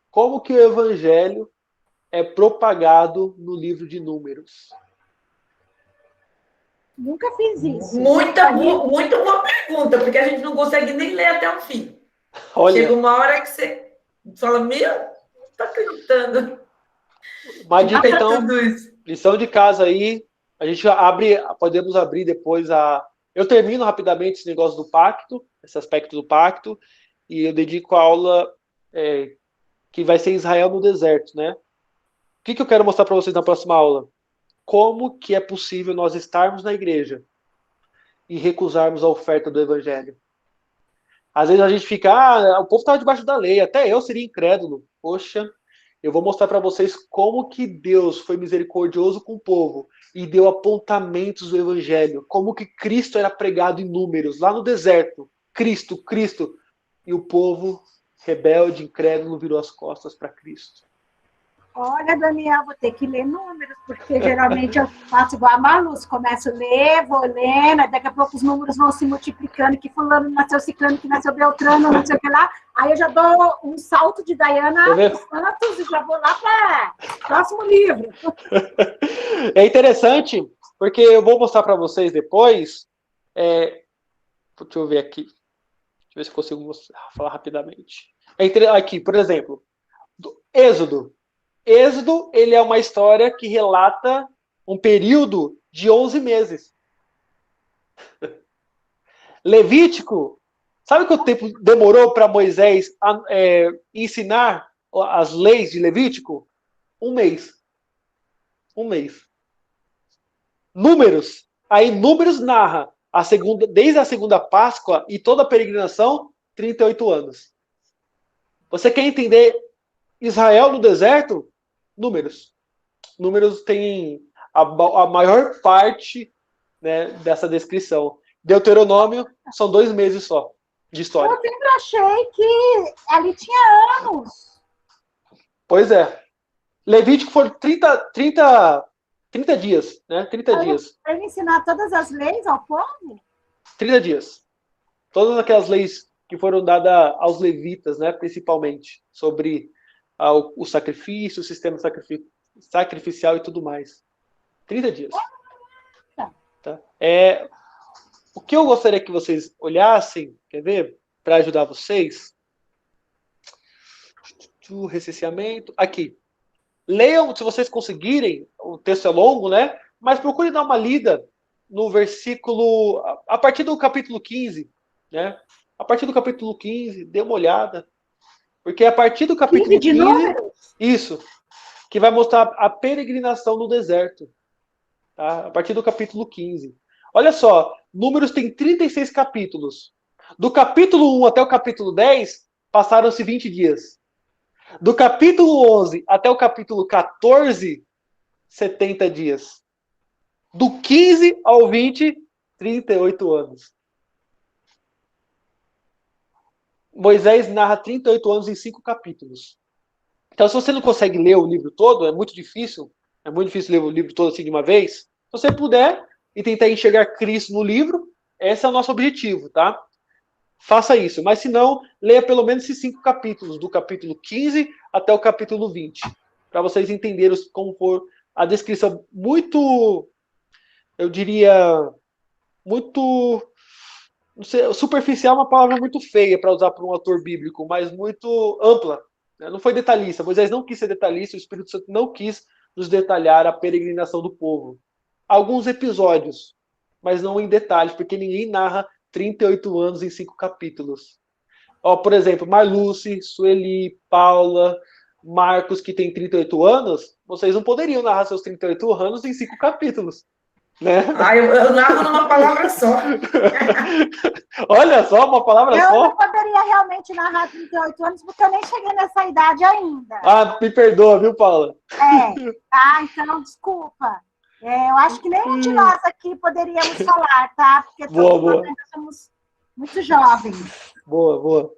Como que o Evangelho é propagado no livro de Números? Nunca fiz isso. Muito boa pergunta, porque a gente não consegue nem ler até o fim. Olha, chega uma hora que você fala, não tá acreditando. Uma dica, então, lição de casa aí, a gente podemos abrir depois eu termino rapidamente esse negócio do pacto, esse aspecto do pacto, e eu dedico a aula que vai ser Israel no deserto, né? O que eu quero mostrar para vocês na próxima aula? Como que é possível nós estarmos na igreja e recusarmos a oferta do evangelho? Às vezes a gente fica, o povo estava debaixo da lei, até eu seria incrédulo. Poxa, eu vou mostrar para vocês como que Deus foi misericordioso com o povo e deu apontamentos do evangelho, como que Cristo era pregado em números, lá no deserto. Cristo, Cristo. E o povo rebelde, incrédulo, virou as costas para Cristo. Olha, Daniel, vou ter que ler números, porque geralmente eu faço igual a Malu, começo a ler, vou lendo, daqui a pouco os números vão se multiplicando, que fulano nasceu ciclano, que nasceu Beltrano, não sei o que lá, aí eu já dou um salto de Diana dos Santos e já vou lá para o próximo livro. É interessante, porque eu vou mostrar para vocês depois, deixa eu ver aqui, deixa eu ver se eu consigo falar rapidamente. Aqui, por exemplo, Êxodo. Êxodo, ele é uma história que relata um período de 11 meses. Levítico, sabe quanto tempo demorou para Moisés ensinar as leis de Levítico? 1 mês. 1 mês. Números. Aí Números narra desde a segunda Páscoa e toda a peregrinação, 38 anos. Você quer entender Israel no deserto? Números. Números tem a maior parte, né, dessa descrição. Deuteronômio são 2 meses só de história. Eu sempre achei que ali tinha anos. Pois é. Levítico foram 30 dias, né? 30 dias. Para ele ensinar todas as leis ao povo? 30 dias. Todas aquelas leis que foram dadas aos levitas, né, principalmente, sobre o sacrifício, o sistema sacrificial e tudo mais. 30 dias. Tá? O que eu gostaria que vocês olhassem, quer ver? Para ajudar vocês. O recenseamento. Aqui. Leiam, se vocês conseguirem, o texto é longo, né? Mas procure dar uma lida no versículo, a partir do capítulo 15, né? A partir do capítulo 15, dê uma olhada. Porque a partir do capítulo 15, isso, que vai mostrar a peregrinação no deserto. Tá? A partir do capítulo 15. Olha só, Números tem 36 capítulos. Do capítulo 1 até o capítulo 10, passaram-se 20 dias. Do capítulo 11 até o capítulo 14, 70 dias. Do 15 ao 20, 38 anos. Moisés narra 38 anos em 5 capítulos. Então, se você não consegue ler o livro todo, é muito difícil ler o livro todo assim de uma vez. Se você puder e tentar enxergar Cristo no livro, esse é o nosso objetivo, tá? Faça isso. Mas se não, leia pelo menos esses 5 capítulos, do capítulo 15 até o capítulo 20, para vocês entenderem como for a descrição muito, eu diria, muito, não sei, superficial é uma palavra muito feia para usar para um autor bíblico, mas muito ampla. Né? Não foi detalhista. Moisés não quis ser detalhista, o Espírito Santo não quis nos detalhar a peregrinação do povo. Alguns episódios, mas não em detalhes, porque ninguém narra 38 anos em 5 capítulos. Por exemplo, Marluce, Sueli, Paula, Marcos, que tem 38 anos, vocês não poderiam narrar seus 38 anos em 5 capítulos. Né? Eu narro numa palavra só. Olha só, uma palavra só. Eu não poderia realmente narrar 38 anos, porque eu nem cheguei nessa idade ainda. Me perdoa, viu, Paula? Então, desculpa. Eu acho que nenhum de nós aqui poderíamos falar, tá? Porque todos nós ainda somos muito jovens. Boa.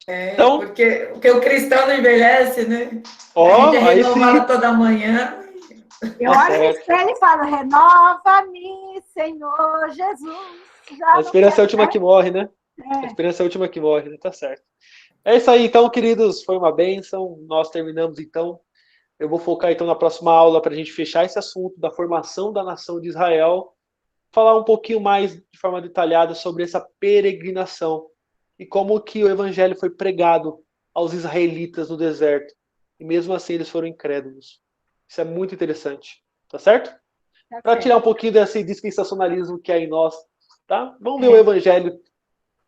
Então, porque o cristão não envelhece, né? A gente é renovado toda manhã. Eu olho no espelho e falo, renova-me, Senhor Jesus. A esperança é a última que morre, né? A esperança é a última que morre, né? Tá certo. É isso aí, então, queridos. Foi uma bênção. Nós terminamos, então. Eu vou focar, então, na próxima aula para a gente fechar esse assunto da formação da nação de Israel. Falar um pouquinho mais, de forma detalhada, sobre essa peregrinação e como que o evangelho foi pregado aos israelitas no deserto. E mesmo assim eles foram incrédulos. Isso é muito interessante. Tá certo? Para tirar um pouquinho desse dispensacionalismo que há em nós. Tá? Vamos ver o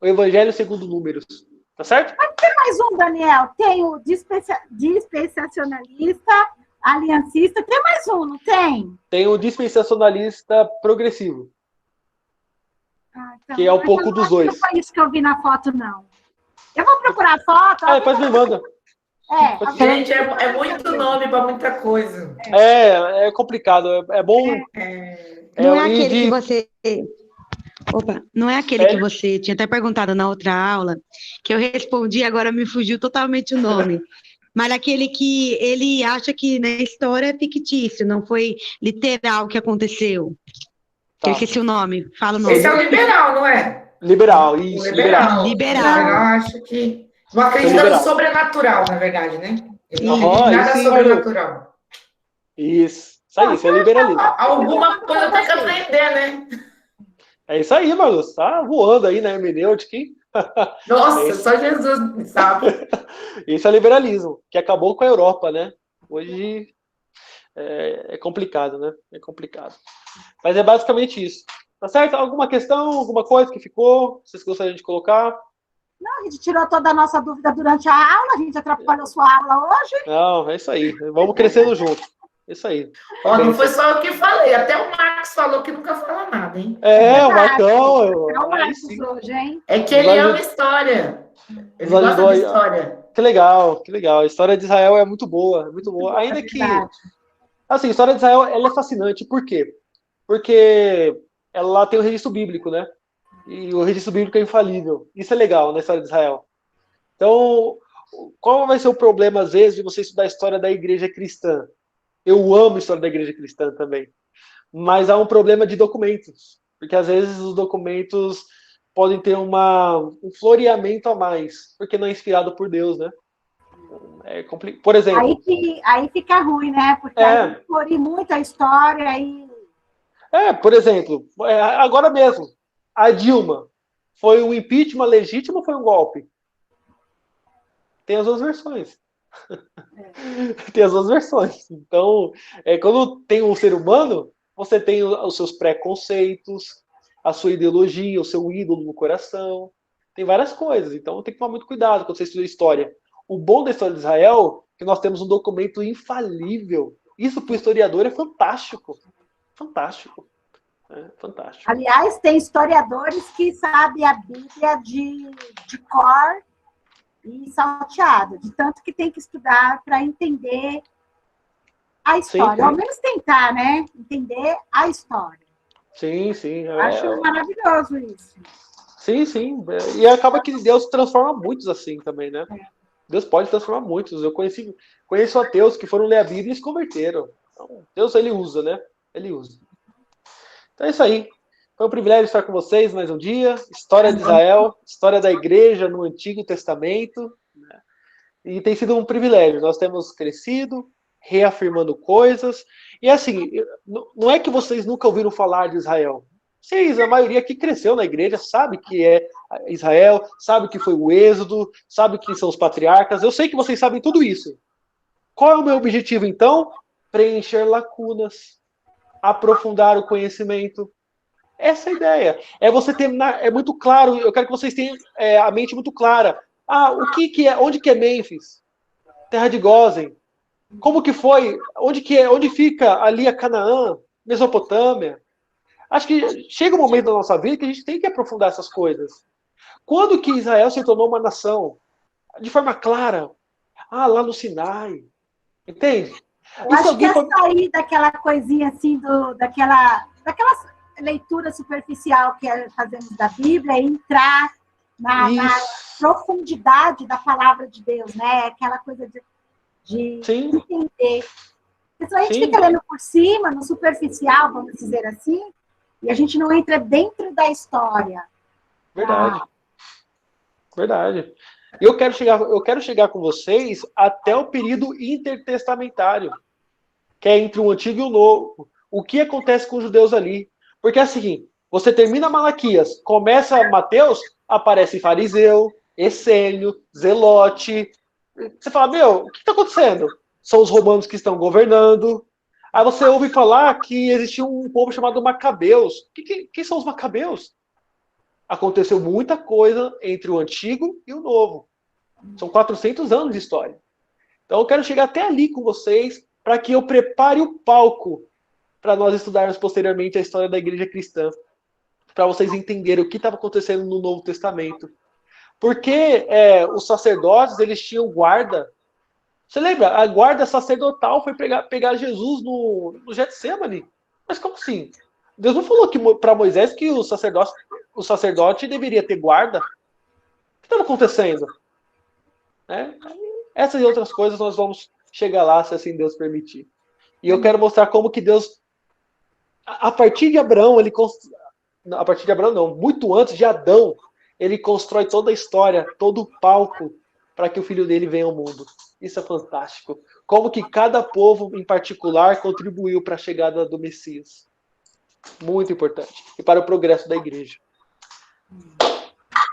evangelho segundo Números. Tá certo? Mais um, Daniel. Tem o dispensacionalista, aliancista. Tem mais um, não tem? Tem o dispensacionalista progressivo, Então, que é um pouco dos dois. Não foi isso que eu vi na foto, não. Eu vou procurar a foto. Depois me manda. Gente, é muito nome para muita coisa. É complicado. É bom. Não é aquele que você. Opa, não é aquele que você tinha até perguntado na outra aula, que eu respondi, agora me fugiu totalmente o nome. Mas aquele que ele acha que na história é fictício, não foi literal o que aconteceu. Tá. Eu esqueci o nome, fala o nome. Esse é o liberal, não é? Liberal, isso. Liberal. Liberal. Eu acho que... Não acredita no sobrenatural, na verdade, né? Ele não acredita em nada sobrenatural. Isso aí, isso é liberalismo. Alguma coisa tem que aprender, né? É isso aí, Marlos. Tá voando aí na hermenêutica, hein? Nossa, só Jesus sabe. Isso é liberalismo, que acabou com a Europa, né? Hoje é complicado, né? É complicado. Mas é basicamente isso. Tá certo? Alguma questão, alguma coisa que ficou? Vocês gostariam de colocar? Não, a gente tirou toda a nossa dúvida durante a aula, a gente atrapalhou sua aula hoje. Não, é isso aí. Vamos crescendo junto. Isso aí. Ó, não foi só eu que falei, até o Marcos falou que nunca fala nada, hein? O Marcão. É o Marcos hoje, hein? É que ele ama história. Ele gosta de história. Que legal, que legal. A história de Israel é muito boa, muito boa. Ainda que... Assim, a história de Israel, ela é fascinante. Por quê? Porque ela tem o registro bíblico, né? E o registro bíblico é infalível. Isso é legal na história de Israel. Então, qual vai ser o problema, às vezes, de você estudar a história da igreja cristã? Eu amo a história da igreja cristã também. Mas há um problema de documentos. Porque, às vezes, os documentos podem ter um floreamento a mais. Porque não é inspirado por Deus, né? É complicado. Por exemplo... Aí fica ruim, né? Porque aí florir muito a história e... por exemplo, agora mesmo, a Dilma, foi um impeachment legítimo ou foi um golpe? Tem as duas versões. Tem as duas versões. Então, quando tem um ser humano, você tem os seus preconceitos, a sua ideologia, o seu ídolo no coração. Tem várias coisas. Então, tem que tomar muito cuidado quando você estuda história. O bom da história de Israel é que nós temos um documento infalível. Isso, para o historiador, é fantástico. Fantástico. Fantástico. Aliás, tem historiadores que sabem a Bíblia de cor e salteado, de tanto que tem que estudar para entender a história. Sim. Ao menos tentar, né? Entender a história. Sim, sim. Acho maravilhoso isso. Sim, sim. E acaba que Deus transforma muitos assim também, né? Deus pode transformar muitos. Eu conheço ateus que foram ler a Bíblia e se converteram. Então, Deus, ele usa, né? Ele usa. Então é isso aí. Foi um privilégio estar com vocês mais um dia. História de Israel, história da igreja no Antigo Testamento. Né? E tem sido um privilégio. Nós temos crescido, reafirmando coisas. E assim, não é que vocês nunca ouviram falar de Israel. Vocês, a maioria que cresceu na igreja, sabe que é Israel, sabe que foi o Êxodo, sabe que são os patriarcas. Eu sei que vocês sabem tudo isso. Qual é o meu objetivo, então? Preencher lacunas, aprofundar o conhecimento. Essa é a ideia. É você terminar, é muito claro, eu quero que vocês tenham a mente muito clara. O que é, onde que é Mênfis? Terra de Gósen. Como que foi? Onde fica ali a Canaã? Mesopotâmia? Acho que chega um momento da nossa vida que a gente tem que aprofundar essas coisas. Quando que Israel se tornou uma nação? De forma clara. Lá no Sinai. Entende? Eu acho que é sair daquela coisinha assim, daquela leitura superficial que fazemos da Bíblia e entrar na profundidade da palavra de Deus, né? Aquela coisa de entender. Porque a gente fica lendo por cima, no superficial, vamos dizer assim, e a gente não entra dentro da história. Verdade. Verdade. Eu quero chegar com vocês até o período intertestamentário, que é entre o Antigo e o Novo. O que acontece com os judeus ali? Porque é o seguinte, você termina Malaquias, começa Mateus, aparece fariseu, essênio, zelote. Você fala, o que está acontecendo? São os romanos que estão governando. Aí você ouve falar que existia um povo chamado Macabeus. Quem são os Macabeus? aconteceu muita coisa entre o Antigo e o Novo. São 400 anos de história. Então eu quero chegar até ali com vocês para que eu prepare o palco para nós estudarmos posteriormente a história da igreja cristã, para vocês entenderem o que estava acontecendo no Novo Testamento. Porque os sacerdotes, eles tinham guarda. Você lembra? A guarda sacerdotal foi pegar Jesus no Getsemane. Mas como assim? Deus não falou para Moisés que o sacerdote deveria ter guarda? O que estava acontecendo? Essas e outras coisas nós vamos chegar lá, se assim Deus permitir. E eu quero mostrar como que Deus, a partir de Abraão, a partir de Abraão não, muito antes de Adão, ele constrói toda a história, todo o palco para que o filho dele venha ao mundo. Isso é fantástico. Como que cada povo, em particular, contribuiu para a chegada do Messias. Muito importante. E para o progresso da igreja.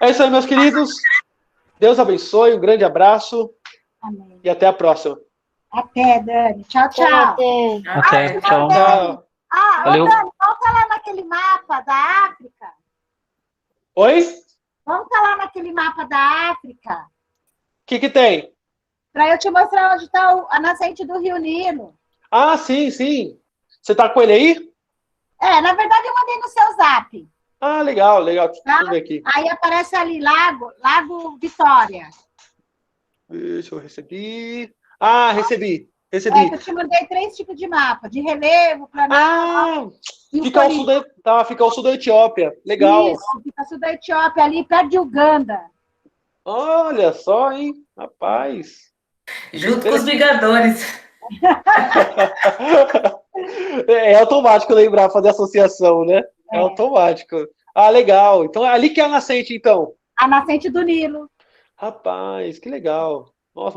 É isso aí, meus queridos. Deus abençoe, um grande abraço. Amém. E até a próxima. Até, Dani. Tchau, tchau. Até, tchau. Tchau. Valeu. Dani, volta lá naquele mapa da África. Oi? Volta lá naquele mapa da África. O que tem? Para eu te mostrar onde está a nascente do Rio Nilo. Ah, sim, sim. Você tá com ele aí? Na verdade eu mandei no seu zap. Ah, legal. Deixa Tá? eu ver aqui. Aí aparece ali, Lago Vitória. Deixa eu receber. Ah, recebi. Eu te mandei 3 tipos de mapa, de relevo, planalto. Fica ao sul da Etiópia. Legal. Isso, fica ao sul da Etiópia, ali perto de Uganda. Olha só, hein? Rapaz. Junto com os Vingadores. É automático lembrar, fazer associação, né? É automático. Ah, legal. Então, ali que é a nascente, então. A nascente do Nilo. Rapaz, que legal.